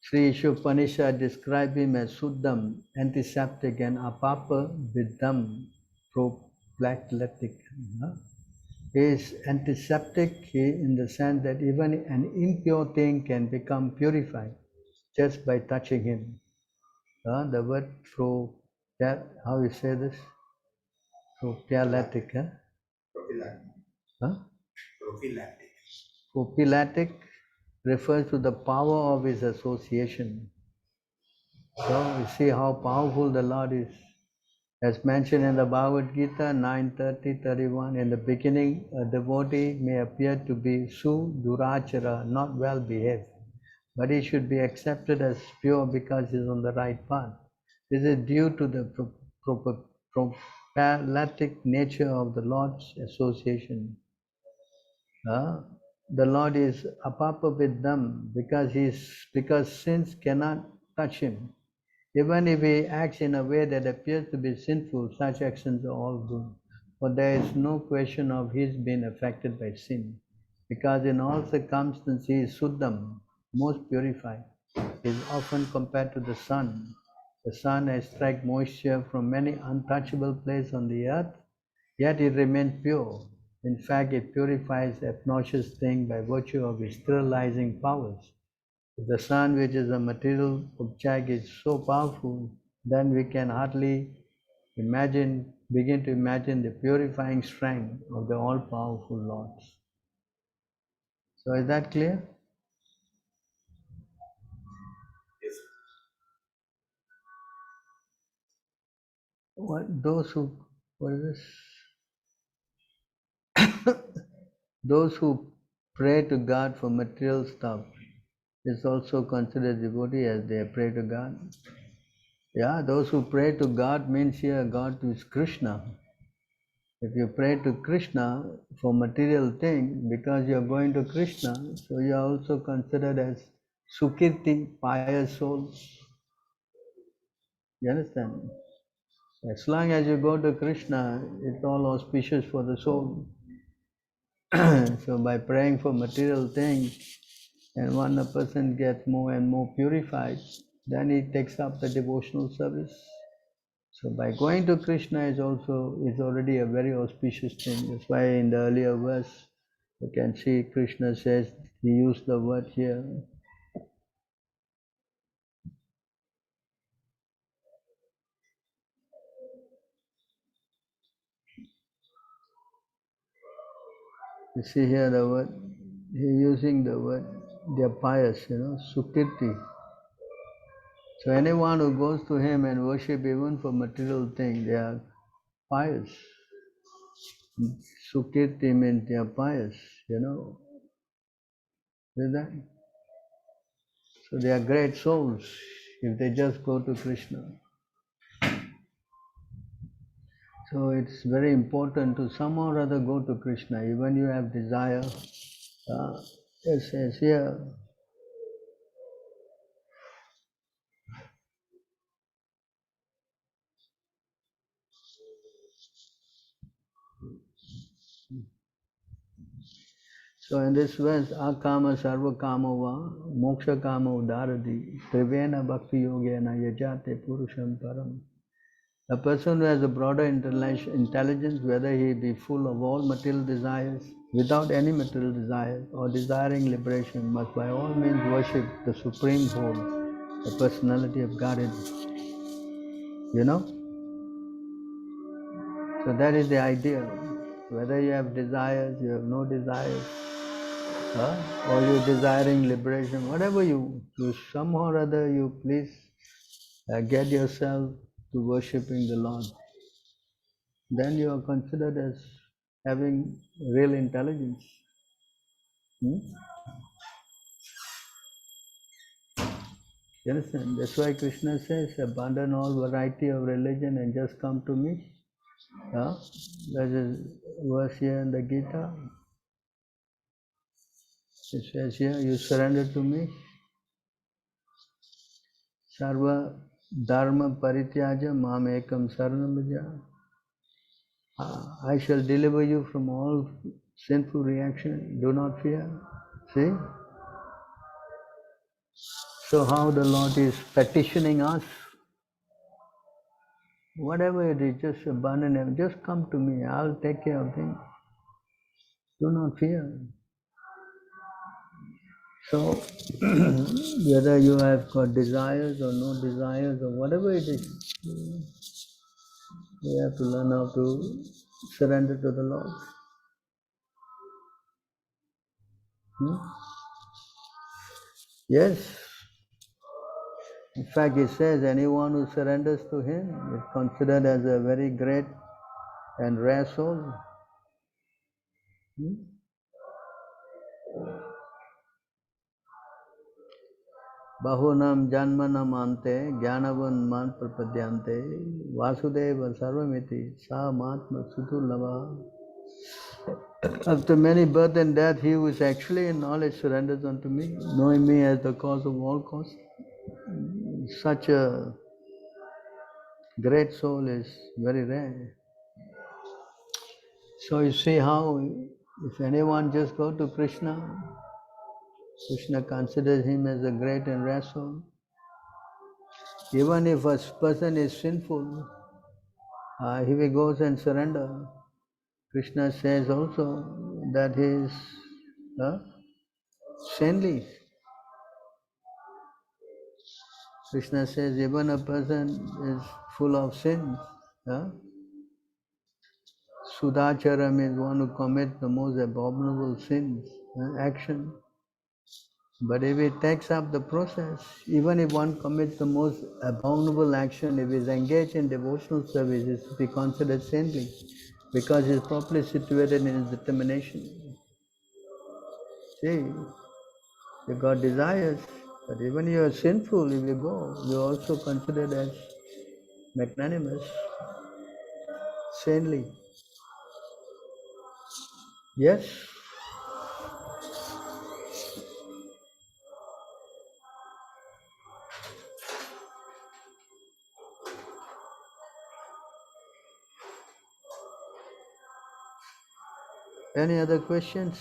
Sri Ishopanishad described him as Suddham, antiseptic, and Apapa Vidam, prophylactic. Huh? He is antiseptic in the sense that even an impure thing can become purified just by touching him. The word how you say this? Prophylactic. Prophylactic. Huh? Prophylactic. Prophylactic refers to the power of his association. So you see how powerful the Lord is. As mentioned in the Bhagavad Gita 9:30-31, in the beginning, a devotee may appear to be Durachara, not well behaved, but he should be accepted as pure because he is on the right path. This is due to the prophylactic nature of the Lord's association. The Lord is apapa with them because sins cannot touch him. Even if he acts in a way that appears to be sinful, such actions are all good. For there is no question of his being affected by sin, because in all circumstances he is Suddham, most purified. He is often compared to the sun. The sun extracts moisture from many untouchable places on the earth, yet it remains pure. In fact, it purifies obnoxious things by virtue of its sterilizing powers. If the sun, which is a material object, is so powerful, then we can hardly begin to imagine the purifying strength of the all-powerful Lord. So is that clear? Yes. What is this? Those who pray to God for material stuff is also considered devotee as they pray to God. Yeah, those who pray to God means here God is Krishna. If you pray to Krishna for material things, because you are going to Krishna, so you are also considered as Sukirti, pious souls. You understand? As long as you go to Krishna, it's all auspicious for the soul. So by praying for material things, and when a person gets more and more purified, then he takes up the devotional service. So by going to Krishna is already a very auspicious thing. That's why in the earlier verse you can see Krishna says, he used the word here. You see here the word, he using the word, they are pious, Sukirti. So anyone who goes to him and worship even for material things, they are pious. Sukirti means they are pious, Is that? So they are great souls if they just go to Krishna. So it's very important to somehow or other go to Krishna, even you have desire. It says here, so in this verse, akama sarva kama va moksha kama udaradi trivena bhakti yogena yajate purusham param. A person who has a broader intelligence, whether he be full of all material desires, without any material desires, or desiring liberation, must by all means worship the Supreme Whole, the personality of Godhead. So that is the idea. Whether you have desires, you have no desires, or you're desiring liberation, whatever you somehow or other you please get yourself to worshipping the Lord. then you are considered as having real intelligence. You understand? That's why Krishna says, abandon all variety of religion and just come to me. There's a verse here in the Gita. It says here, you surrender to me. Sarva dharma parityaja mam ekam saranam bhaja. I shall deliver you from all sinful reaction. Do not fear. See? So how the Lord is petitioning us. Whatever it is, just abandon him. Just come to me. I'll take care of things. Do not fear. So, whether you have got desires or no desires or whatever it is, we have to learn how to surrender to the Lord. Yes. In fact, it says anyone who surrenders to him is considered as a very great and rare soul. Bahunam janmanam ante jnanavan man prapadyante Vasudeva sarvamiti sa matma sudurlava. After many birth and death, he who is actually in knowledge surrenders unto me, knowing me as the cause of all cause. Such a great soul is very rare. So you see how if anyone just go to Krishna, Krishna considers him as a great and rare soul. Even if a person is sinful, if he goes and surrender, Krishna says also that he is saintly. Krishna says even a person is full of sins. Sudacharam is one who commits the most abominable sins, action. But if he takes up the process, even if one commits the most abominable action, if he is engaged in devotional service, he is to be considered saintly because he is properly situated in his determination. See, you got desires, but even if you are sinful, if you go, you are also considered as magnanimous, saintly. Yes? Any other questions?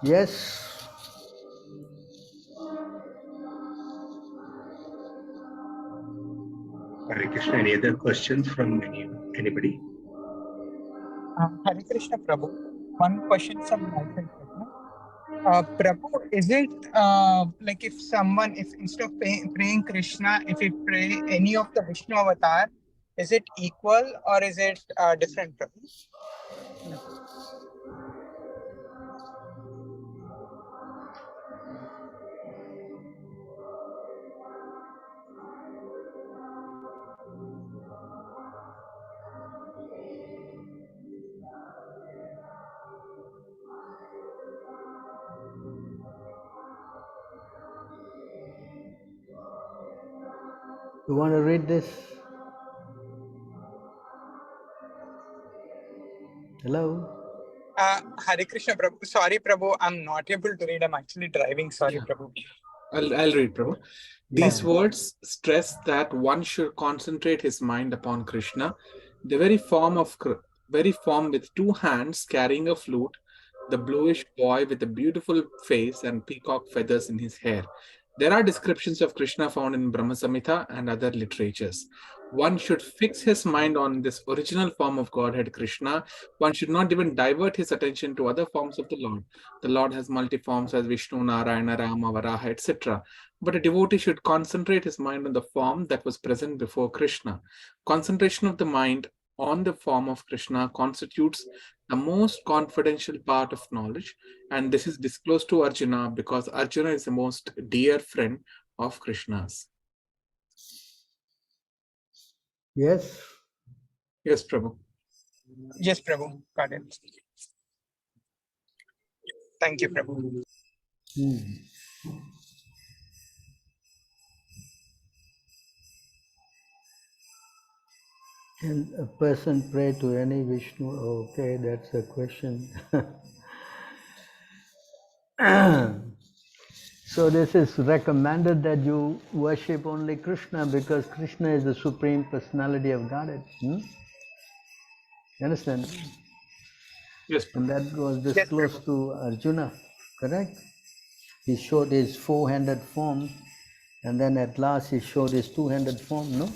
Yes? Hare Krishna, any other questions from anybody? Hare Krishna, Prabhu. One question from my side, Krishna. Prabhu, is it like if instead of praying Krishna, if we pray any of the Vishnu avatar, is it equal or is it different, Prabhu? You want to read this? Hello? Hare Krishna, Prabhu. Sorry, Prabhu, I'm not able to read. I'm actually driving. Sorry, Prabhu. I'll read, Prabhu. These Yeah. words stress that one should concentrate his mind upon Krishna, the very form with two hands carrying a flute, the bluish boy with a beautiful face and peacock feathers in his hair. There are descriptions of Krishna found in Brahma Samhita and other literatures. One should fix his mind on this original form of Godhead Krishna. One should not even divert his attention to other forms of the Lord. The Lord has multi-forms as Vishnu, Narayana, Rama, Varaha, etc. But a devotee should concentrate his mind on the form that was present before Krishna. Concentration of the mind on the form of Krishna constitutes the most confidential part of knowledge, and this is disclosed to Arjuna because Arjuna is the most dear friend of Krishna's. Yes? Yes, Prabhu. Yes, Prabhu. Got it. Thank you, Prabhu. Can a person pray to any Vishnu? Okay, that's a question. So this is recommended that you worship only Krishna because Krishna is the Supreme Personality of Godhead. You understand? Yes, And that was disclosed to Arjuna, correct? He showed his four-handed form, and then at last he showed his two-handed form, no?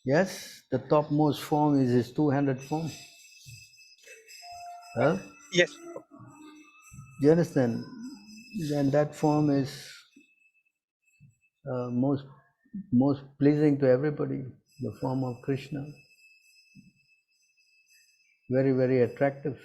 Yes, the topmost form is his two-handed form. Huh? Yes. Do you understand? Then that form is most pleasing to everybody, the form of Krishna. Very, very attractive.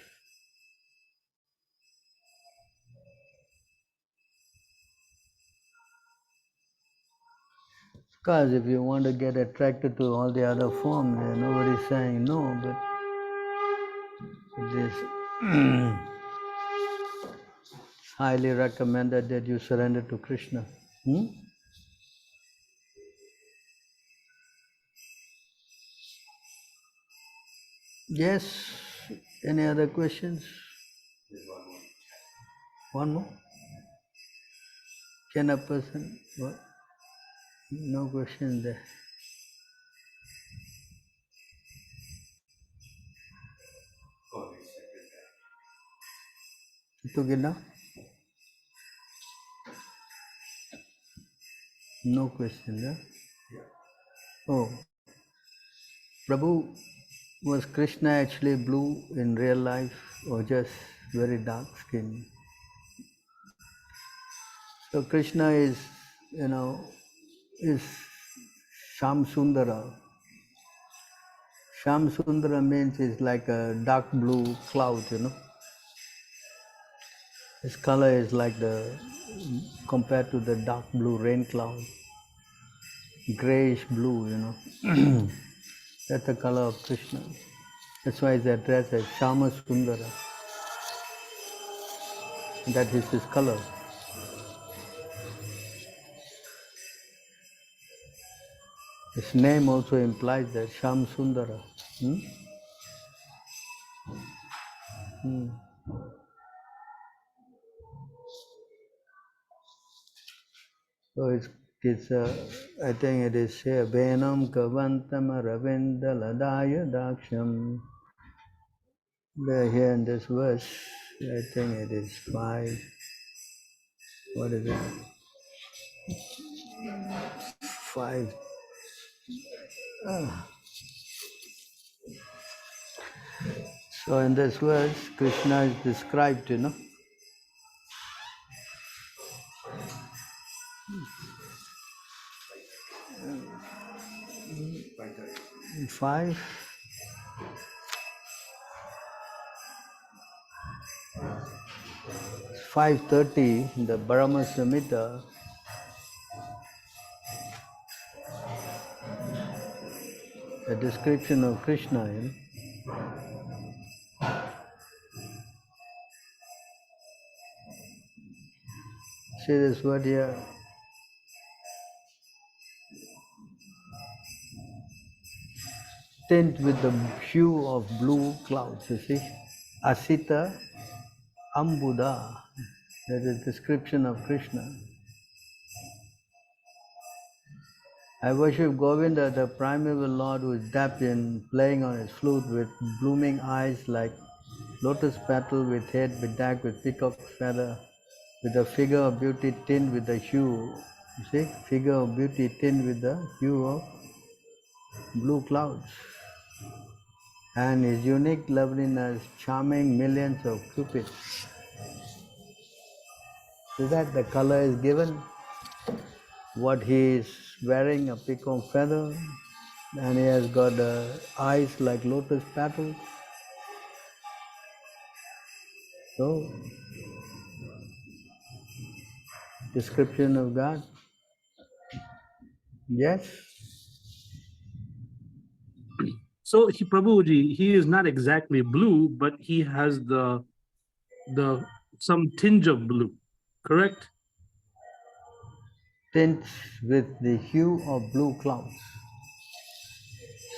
Because if you want to get attracted to all the other forms, nobody's saying no, but it is highly recommended that you surrender to Krishna. Yes. Any other questions? One more? Can a person? What? No question there. You took it now? No question there. Oh, Prabhu, was Krishna actually blue in real life or just very dark skin? So Krishna is, is Sham Sundara. Sham Sundara means it's like a dark blue cloud, His color is like compared to the dark blue rain cloud, grayish blue, That's the color of Krishna. That's why it's addressed as Shama Sundara. That is his color. His name also implies that Sham Sundara. So it's I think it is here, Benam Kavantam Ravindaladaya Daksham. Here in this verse, I think it is 5. What is it? 5. So in this verse, Krishna is described, 5. 5:30, the Brahma Samhita, a description of Krishna. See this word here? Tint with the hue of blue clouds, you see? Asita Ambuda, that is description of Krishna. I worship Govinda, the primeval Lord who is dapped in, playing on his flute with blooming eyes like lotus petal, with head bedecked with peacock feather, with the figure of beauty tinged with the hue, you see, figure of beauty tinged with the hue of blue clouds. And his unique loveliness charming millions of cupids. See that the color is given, what he is wearing, a peacock feather, and he has got eyes like lotus petals. So, description of God. Yes? So Prabhuji, he is not exactly blue, but he has the some tinge of blue, correct? Tints with the hue of blue clouds.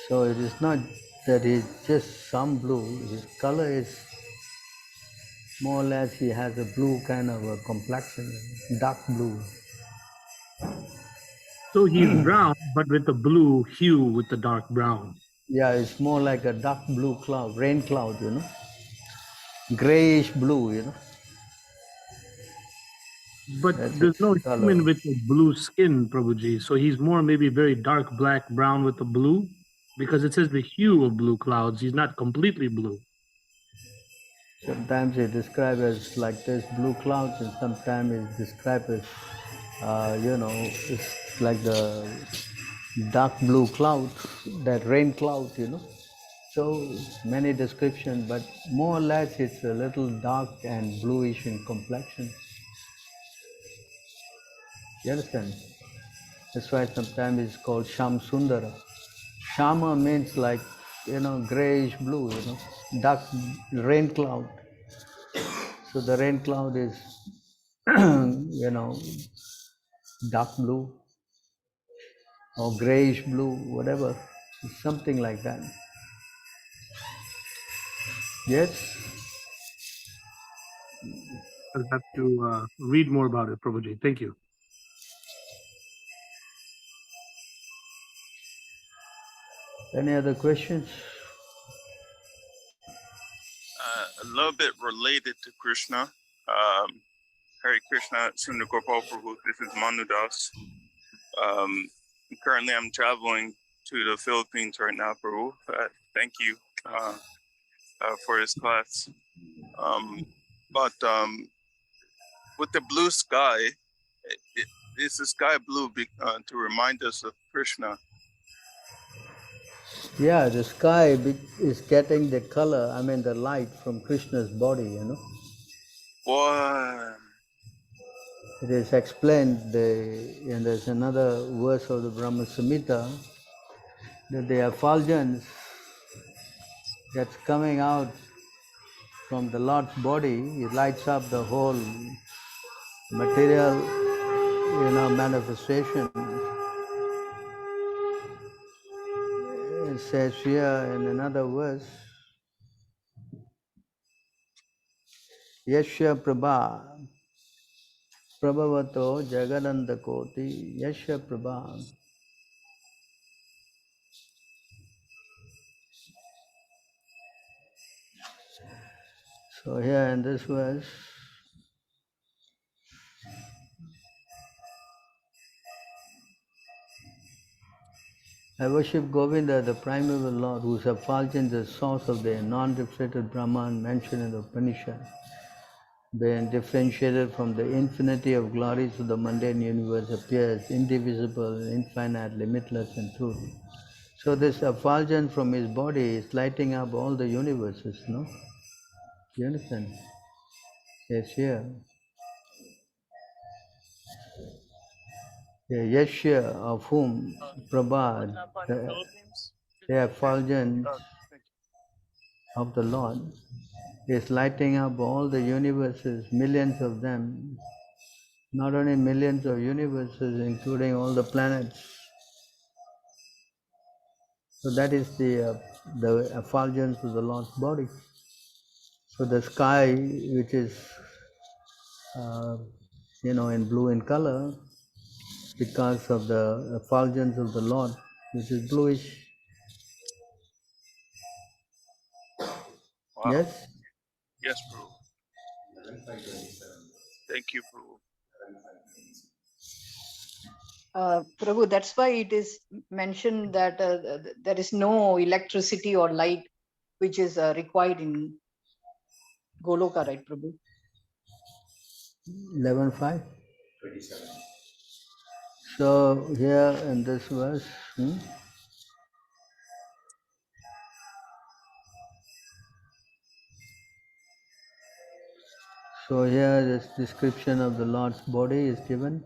So it is not that it's just some blue, his color is more or less, he has a blue kind of a complexion, dark blue. So he's brown, but with the blue hue with the dark brown. Yeah, it's more like a dark blue cloud, rain cloud, you know. Grayish blue, you know. But That's there's its no color. human with a blue skin, Prabhuji. So he's more maybe very dark black, brown with the blue, because it says the hue of blue clouds. He's not completely blue. Sometimes it's described as like this blue clouds, and sometimes it's described as, it's like the dark blue cloud, that rain cloud, you know. So many descriptions, but more or less it's a little dark and bluish in complexion. You understand? That's why sometimes it's called Sham Sundara. Shama means like, grayish blue, dark rain cloud. So the rain cloud is, dark blue or grayish blue, whatever, something like that. Yes? I'll have to read more about it, Prabhuji. Thank you. Any other questions? A little bit related to Krishna. Hare Krishna, Sundar Gopal Prabhu. This is Manu Das. Currently, I'm traveling to the Philippines right now, Prabhu. Thank you for his class. But with the blue sky, is the sky blue to remind us of Krishna? Yeah, the sky is getting the color, the light from Krishna's body, What? It is explained, and there's another verse of the Brahma Samhita, that the effulgence that's coming out from the Lord's body, it lights up the whole material, manifestation. It says here in another verse, Yashya Prabha, Prabhavato Jagananda Koti, Yashya Prabha. So here in this verse, I worship Govinda, the primeval Lord, whose effulgence is the source of the non-differentiated Brahman mentioned in the Upanishad, being differentiated from the infinity of glories of the mundane universe, appears indivisible, infinite, limitless, and truth. So this effulgence from his body is lighting up all the universes, no? You understand? Yes, here. Yashya, of whom Prabha, the effulgence of the Lord, is lighting up all the universes, millions of them, not only millions of universes, including all the planets. So that is the effulgence of the Lord's body. So the sky, which is, in blue in color, because of the effulgence of the Lord, which is bluish. Wow. Yes? Yes, Prabhu. Thank you, Prabhu. Prabhu, that's why it is mentioned that there is no electricity or light which is required in Goloka, right, Prabhu? 11.5. 27. So here in this verse, so here this description of the Lord's body is given.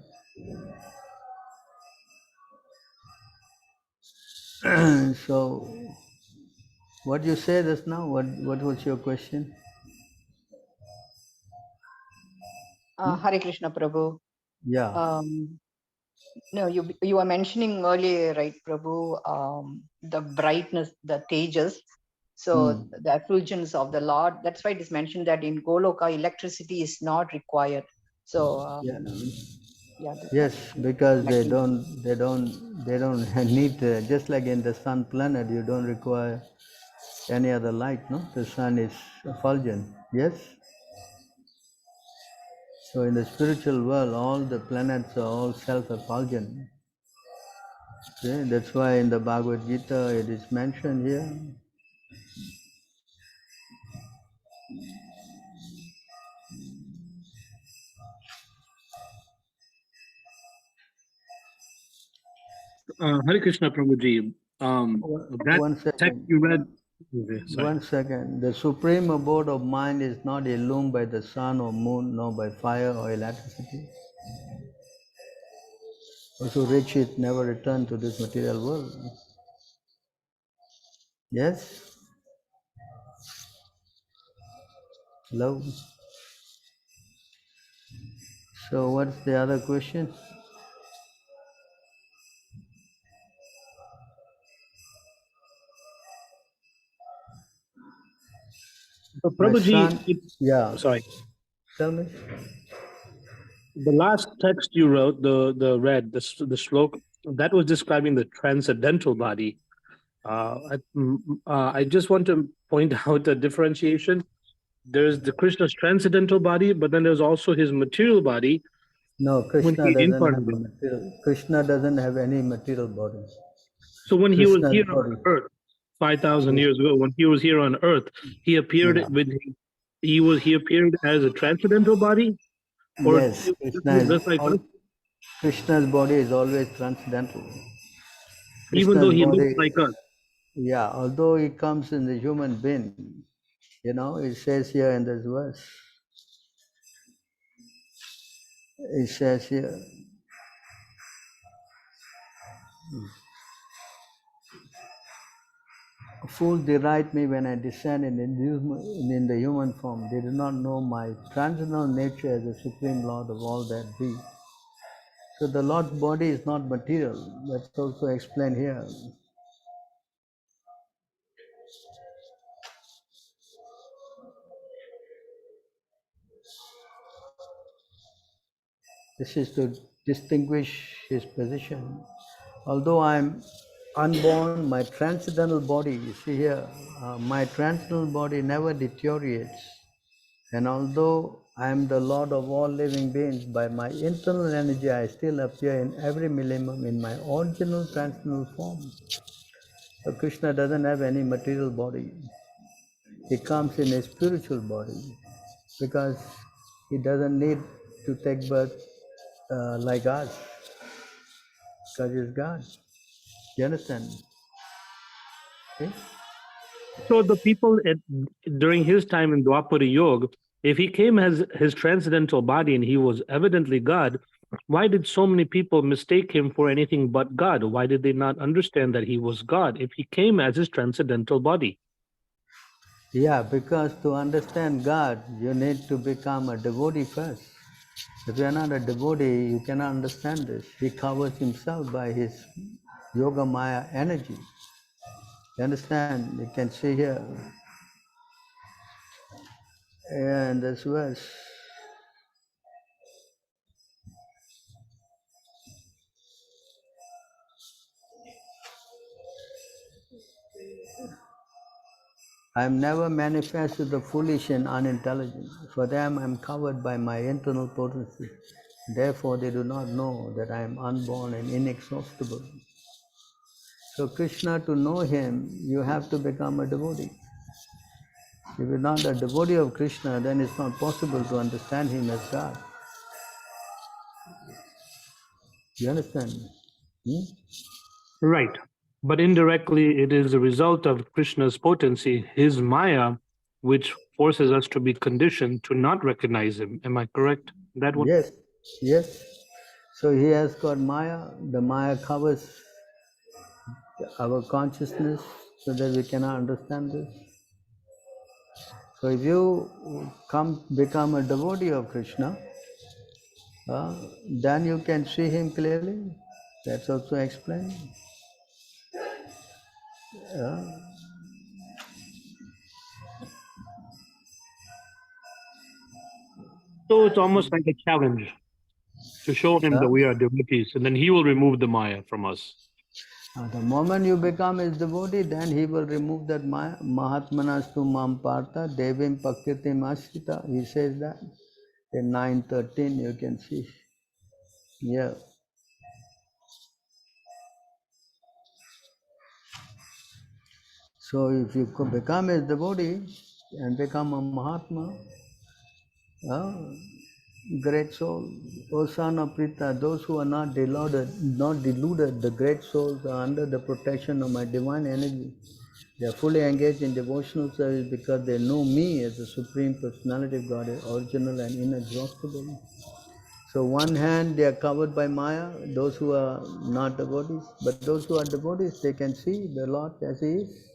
So what you say just now, what was your question? Hare Krishna, Prabhu. Yeah. No, you were mentioning earlier, right, Prabhu, the brightness, the tejas. So the effulgence of the Lord. That's why it is mentioned that in Goloka, electricity is not required. So Yeah. yeah. Yes, because they don't need just like in the sun planet, you don't require any other light, no? The sun is effulgent. Yes. So in the spiritual world, all the planets are all self-effulgent. Okay? That's why in the Bhagavad Gita it is mentioned here. Hare Krishna Prabhuji. That One text second. you read. Okay, sorry. 1 second. The supreme abode of mind is not illumined by the sun or moon, nor by fire or electricity. Also, rich it never return to this material world. Yes? Hello? So what's the other question? So My Prabhuji, son, yeah, sorry. tell me. The last text you wrote, the slok, that was describing the transcendental body. I just want to point out the differentiation. There's the Krishna's transcendental body, but then there's also his material body No, when Krishna he doesn't have a incarnated. material. Krishna doesn't have any material body. So when he was Krishna's here on body. Earth 5,000 years ago, when he was here on Earth, he appeared Yeah. he appeared as a transcendental body, or Yes, just like us, Krishna's body is always transcendental. even though Krishna's he looks body, like us. yeah, although he comes in the human being, it says here in this verse, it says here, fools deride me when I descend in the human form. They do not know my transcendental nature as the Supreme Lord of all that be. So the Lord's body is not material. That's also explained here. This is to distinguish his position. Although I am unborn, my transcendental body, you see here, my transcendental body never deteriorates. And although I am the Lord of all living beings, by my internal energy I still appear in every millennium in my original transcendental form. So Krishna doesn't have any material body. He comes in a spiritual body because he doesn't need to take birth like us, because he's God. You understand? Okay? So the people during his time in Dwapara Yoga, if he came as his transcendental body and he was evidently God, why did so many people mistake him for anything but God? Why did they not understand that he was God if he came as his transcendental body? Yeah, because to understand God, you need to become a devotee first. If you are not a devotee, you cannot understand this. He covers himself by his yoga maya energy. You understand? You can see here in this verse. I am never manifest to the foolish and unintelligent. For them I am covered by my internal potency. Therefore they do not know that I am unborn and inexhaustible. So Krishna, to know him, you have to become a devotee. If you're not a devotee of Krishna, then it's not possible to understand him as God. You understand? Right. But indirectly, it is a result of Krishna's potency, his Maya, which forces us to be conditioned to not recognize him. Am I correct? That one? Yes, yes. So he has got Maya. The Maya covers our consciousness so that we cannot understand this. So if you become a devotee of Krishna, then you can see him clearly. That's also explained. So it's almost like a challenge to show him that we are devotees, and then he will remove the Maya from us. The moment you become his devotee, then he will remove that Maya. Mahatmanastu mam partha devim pakirtim ashrita. He says that in 9:13 you can see. Yeah. So if you become his devotee and become a Mahatma, great soul, Osana Prita, those who are not deluded, the great souls are under the protection of my divine energy. They are fully engaged in devotional service because they know me as the Supreme Personality of God, original and inexhaustible. So one hand they are covered by Maya, those who are not devotees, but those who are devotees, they can see the Lord as He is.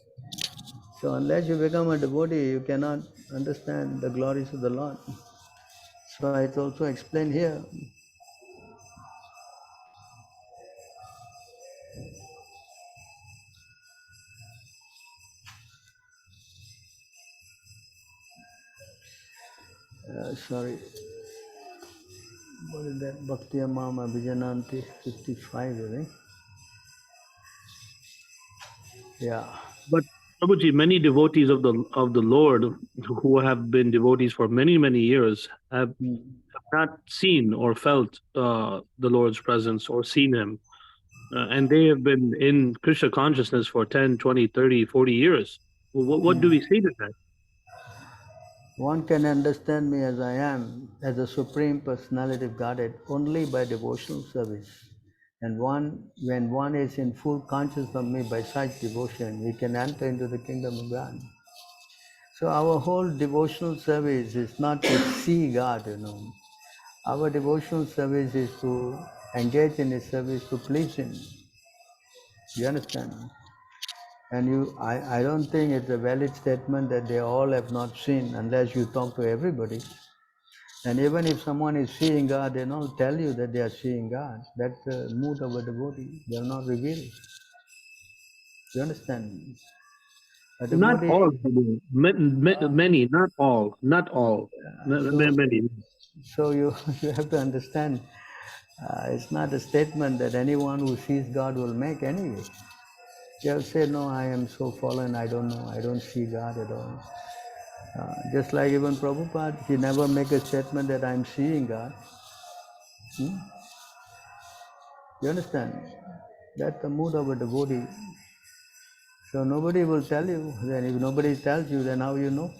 So unless you become a devotee, you cannot understand the glories of the Lord. So it's also explained here. Sorry, what is that? Bhakti Mama Vijananti 55, I think. Yeah. But Prabhuji, many devotees of the Lord who have been devotees for many years have not seen or felt the Lord's presence or seen him. And they have been in Krishna consciousness for 10, 20, 30, 40 years. What do we say to that? One can understand me as I am, as a Supreme Personality of Godhead, only by devotional service. And when one is in full consciousness of me by such devotion, he can enter into the kingdom of God. So our whole devotional service is not to see God, Our devotional service is to engage in His service to please Him. You understand? And I don't think it's a valid statement that they all have not seen unless you talk to everybody. And even if someone is seeing God, they don't tell you that they are seeing God. That's the mood of a devotee. They are not revealed. You understand? A Not devotee. all, many, not all, many. So you have to understand, it's not a statement that anyone who sees God will make anyway. They'll say, no, I am so fallen, I don't know, I don't see God at all. Just like even Prabhupada, he never make a statement that I'm seeing God. You understand? That's the mood of a devotee. So nobody will tell you. Then if nobody tells you, then how you know?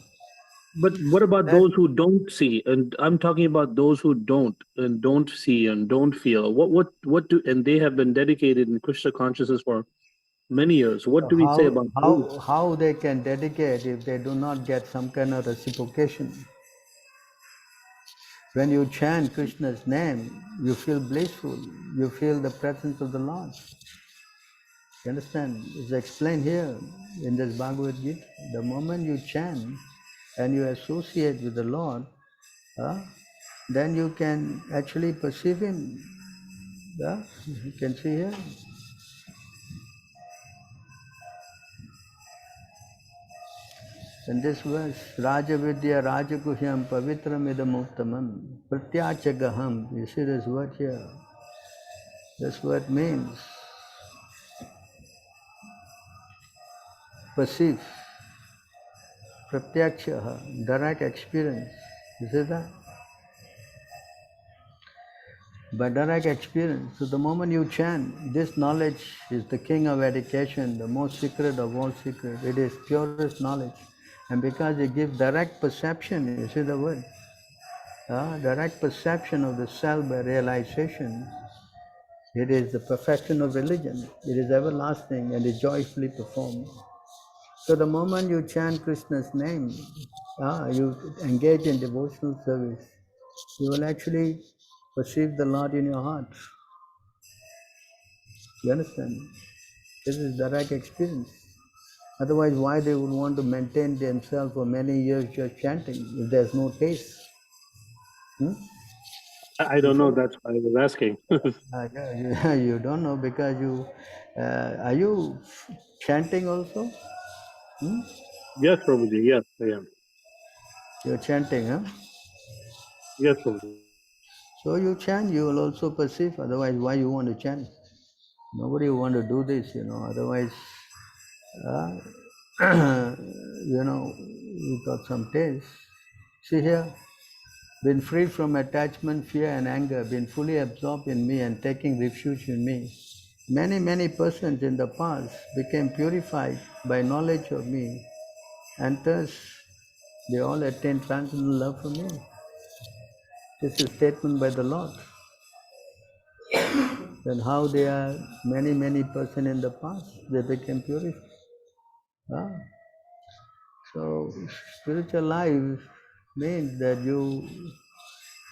But what about those who don't see? And I'm talking about those who don't see and don't feel. What do, and they have been dedicated in Krishna consciousness for many years. What do we say about those? How they can dedicate if they do not get some kind of reciprocation? When you chant Krishna's name, you feel blissful. You feel the presence of the Lord. You understand? It's explained here in this Bhagavad Gita. The moment you chant and you associate with the Lord, then you can actually perceive Him. Yeah? You can see here. In this verse, Raja Vidya Raja Kuhyam Pavitram Idamuttamam Pratyachagaham. You see this word here. This word means perceive. Pratyaksha, direct experience. You see that? By direct experience. So the moment you chant, this knowledge is the king of education, the most secret of all secrets. It is purest knowledge. And because it gives direct perception, you see the word? Direct perception of the self by realization. It is the perfection of religion. It is everlasting and is joyfully performed. So the moment you chant Krishna's name, you engage in devotional service, you will actually perceive the Lord in your heart. You understand? This is direct experience. Otherwise, why they would want to maintain themselves for many years just chanting if there's no taste? I don't know. That's why I was asking. You don't know because you are you chanting also? Yes, Prabhuji. Yes, I am. You're chanting, huh? Yes, Prabhuji. So you chant, you will also perceive. Otherwise, why you want to chant? Nobody want to do this, Otherwise, you got some taste. See here, been free from attachment, fear, and anger, been fully absorbed in me and taking refuge in me. Many, many persons in the past became purified by knowledge of me, and thus they all attained transcendental love for me. This is a statement by the Lord. Then how they are many, many persons in the past, they became purified. So spiritual life means that you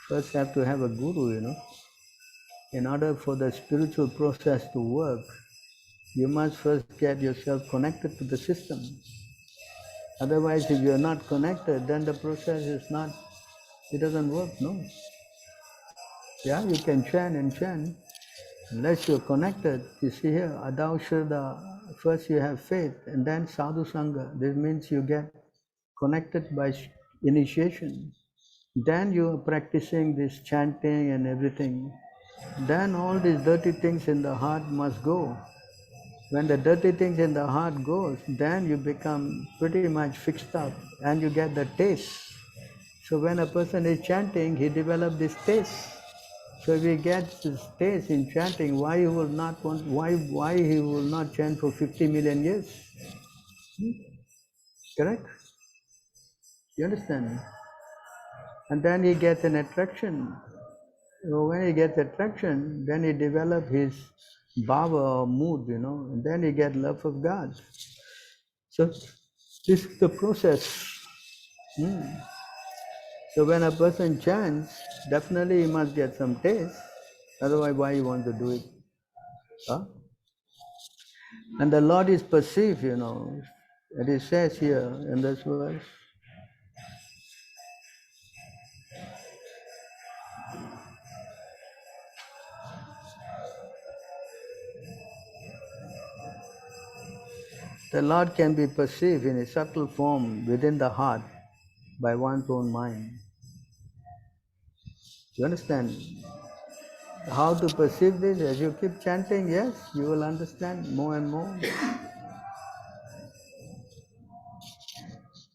first have to have a guru, In order for the spiritual process to work, you must first get yourself connected to the system. Otherwise, if you're not connected, then the process is not, it doesn't work, no. Yeah, you can chant and chant. Unless you're connected, you see here, Adau Shraddha, first you have faith and then Sadhu Sangha. This means you get connected by initiation. Then you are practicing this chanting and everything. Then all these dirty things in the heart must go. When the dirty things in the heart goes, then you become pretty much fixed up and you get the taste. So when a person is chanting, he develops this taste. So if he gets this taste in chanting, why he will not chant for 50 million years? Correct? You understand? And then he gets an attraction. So when he gets attraction, then he develops his bhava or mood, and then he gets love of God. So this is the process. So when a person chants, definitely he must get some taste. Otherwise, why you want to do it? Huh? And the Lord is perceived, It is says here in this verse. The Lord can be perceived in a subtle form within the heart by one's own mind. You understand? How to perceive this? As you keep chanting, yes, you will understand more and more. You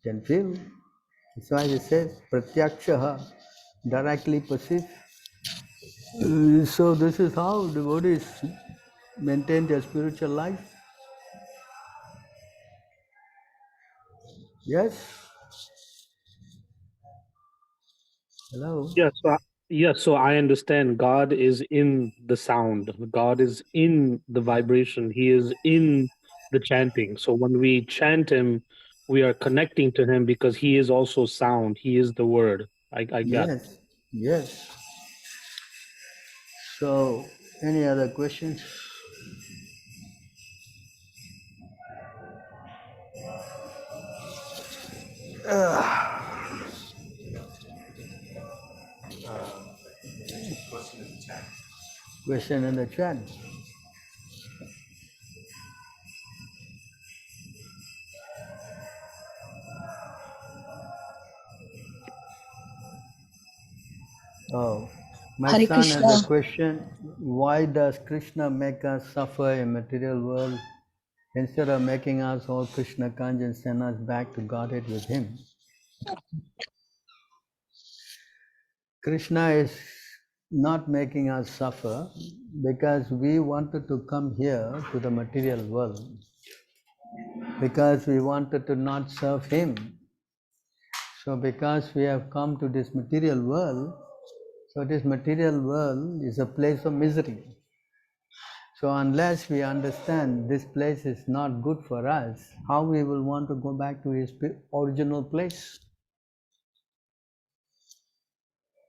can feel. That's why it says, Pratyaksha, directly perceive. So this is how devotees maintain their spiritual life. Yes? Hello? So I understand God is in the sound. God is in the vibration. He is in the chanting. So when we chant him, we are connecting to him because he is also sound. He is the word. I got it. Yes. So, any other questions? Question in the chat. Oh, my Hare son Krishna. has a question. Why does Krishna make us suffer in material world Instead of making us all Krishna conscious, send us back to Godhead with him. Krishna is not making us suffer because we wanted to come here to the material world, because we wanted to not serve him. So because we have come to this material world, so this material world is a place of misery. So unless we understand this place is not good for us, how we will want to go back to his original place?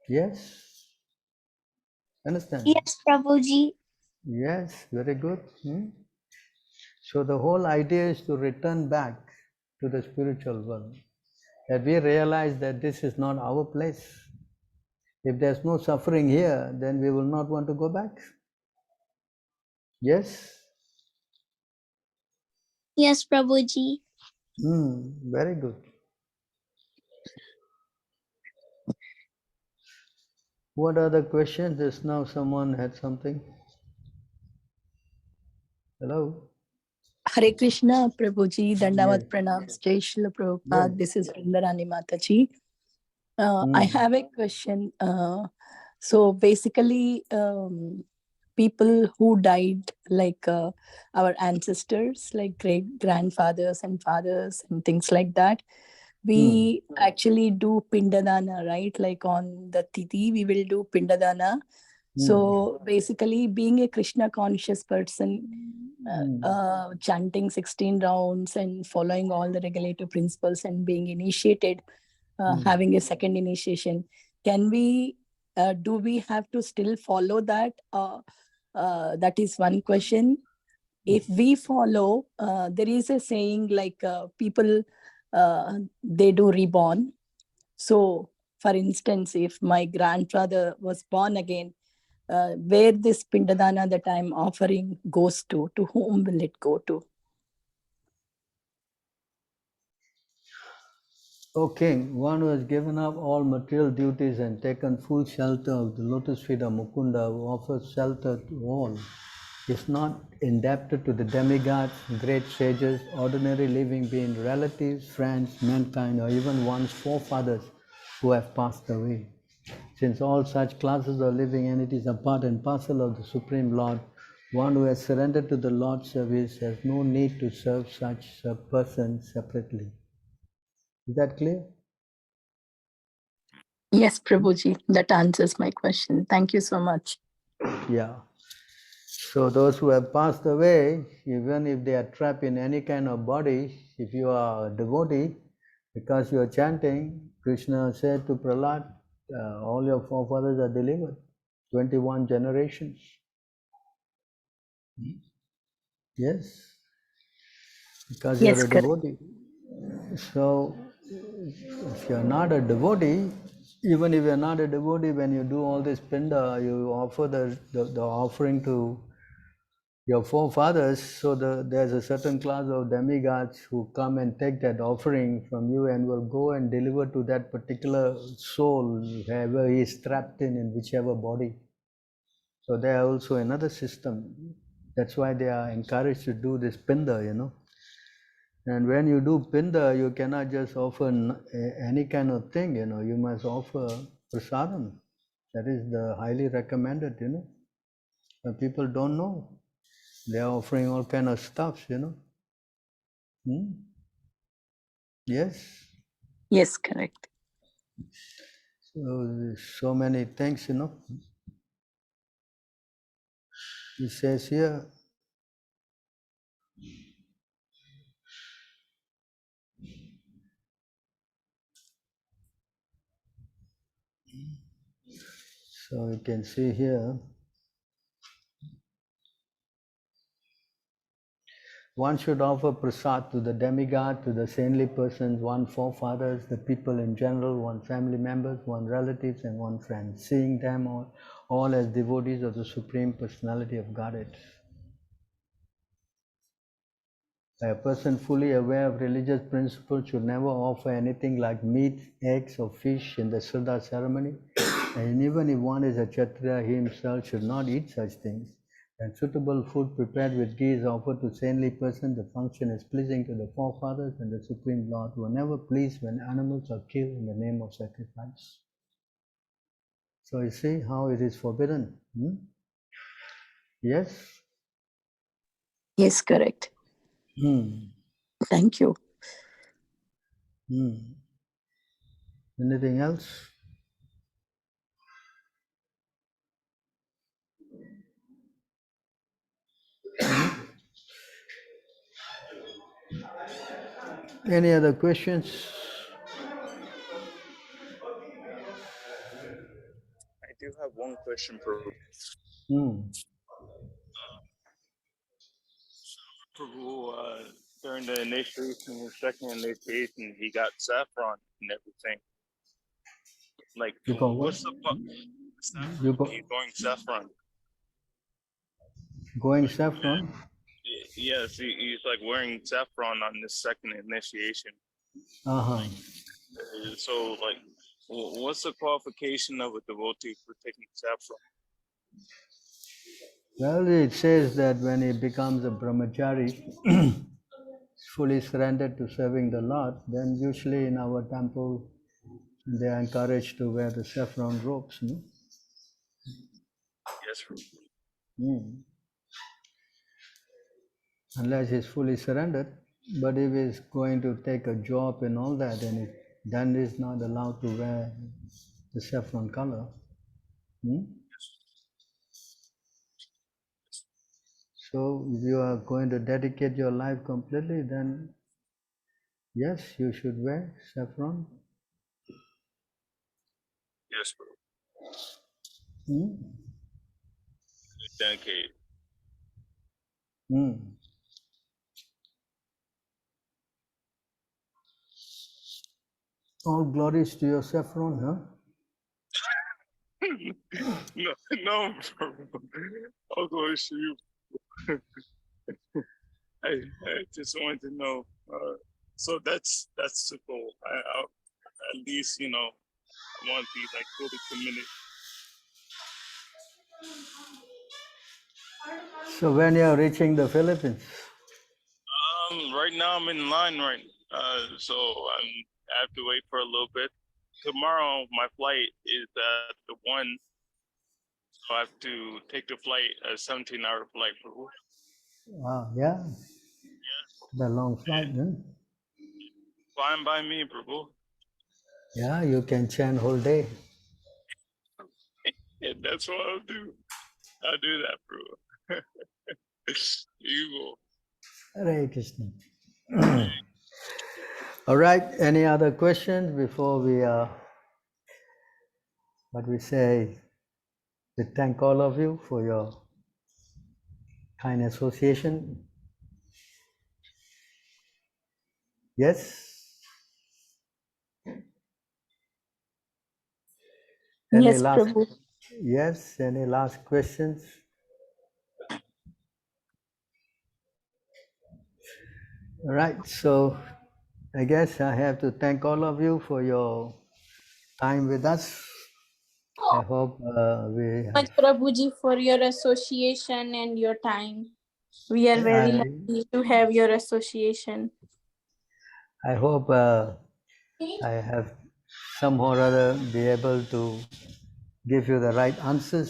Yes? Understand? Yes, Prabhuji. Yes, very good. So the whole idea is to return back to the spiritual world. That we realize that this is not our place. If there's no suffering here, then we will not want to go back. Yes? Yes, Prabhuji. Very good. What are the questions? Just now someone had something. Hello? Hare Krishna, Prabhuji, Dandavat Yes. Pranam, Jai Srila Yes. Prabhupada. This is Vrindarani Mataji. I have a question. So basically, people who died, like our ancestors, like great grandfathers and fathers and things like that, we actually do pindadana, right? Like on the Tithi, we will do pindadana. So basically, being a Krishna conscious person, chanting 16 rounds and following all the regulative principles and being initiated, having a second initiation, can we, do we have to still follow that? That is one question. If we follow, there is a saying like people, they do reborn. So for instance, if my grandfather was born again, where this pindadana that I'm offering goes to whom will it go to? O king, one who has given up all material duties and taken full shelter of the lotus feet of Mukunda, who offers shelter to all, is not indebted to the demigods, great sages, ordinary living beings, relatives, friends, mankind, or even one's forefathers who have passed away. Since all such classes of living entities are part and parcel of the Supreme Lord, one who has surrendered to the Lord's service has no need to serve such a person separately. Is that clear? Yes, Prabhuji, that answers my question. Thank you so much. Yeah. So those who have passed away, even if they are trapped in any kind of body, if you are a devotee, because you are chanting, Krishna said to Prahlad, all your forefathers are delivered, 21 generations. Yes, because you are Yes, a correct. devotee. So if you are not a devotee, even if you are not a devotee, when you do all this pinda, you offer the offering to your forefathers, so there's a certain class of demigods who come and take that offering from you and will go and deliver to that particular soul, wherever he is trapped in whichever body. So they are also another system. That's why they are encouraged to do this pinda, And when you do pinda, you cannot just offer any kind of thing, you must offer prasadam. That is the highly recommended, But people don't know. They are offering all kind of stuffs, Yes. Yes, correct. So many things, He says here, so you can see here, one should offer prasad to the demigod, to the saintly persons, one forefathers, the people in general, one family members, one relatives, and one friend, seeing them all as devotees of the Supreme Personality of Godhead. A person fully aware of religious principles should never offer anything like meat, eggs, or fish in the Sundar ceremony. And even if one is a Kshatriya, he himself should not eat such things. And suitable food prepared with ghee is offered to saintly person. The function is pleasing to the forefathers and the Supreme Lord, who are never pleased when animals are killed in the name of sacrifice. So you see how it is forbidden. Yes? Yes, correct. Thank you. Anything else? Any other questions? I do have one question for Prabhu. During the initiation, the second initiation, he got saffron and everything. Like, You got what? what's the saffron? You got He's going saffron. going saffron? Yes, he's like wearing saffron on this second initiation. So, like, what's the qualification of a devotee for taking saffron? Well, it says that when he becomes a brahmachari, fully surrendered to serving the Lord, then usually in our temple they are encouraged to wear the saffron robes. No? Yes, sir. Unless he's fully surrendered. But if he's going to take a job and all that, then he's not allowed to wear the saffron color. So if you are going to dedicate your life completely, then yes, you should wear saffron. Yes, bro. Dedicate. All glories to your saffron, huh? No, bro. I'll go to you. I just wanted to know. So that's the goal. At least, I want to be like fully committed. So when you are reaching the Philippines? Right now I'm in line, right? So I have to wait for a little bit. Tomorrow my flight is at the 1, so I have to take the flight, a 17-hour flight. Wow, yeah. The long flight, huh? Fine by me, Prabhu. Yeah, you can chant whole day. Yeah, that's what I'll do. I'll do that, Prabhu. You will. Hare Krishna. All right, any other questions before we, what we say, we thank all of you for your kind association. Yes? Any Yes, last, Prabhu. yes, any last questions? All right, so I guess I have to thank all of you for your time with us. I hope we have, Much Prabhuji for your association and your time. We are very lucky to have your association. I hope I have somehow or other be able to give you the right answers.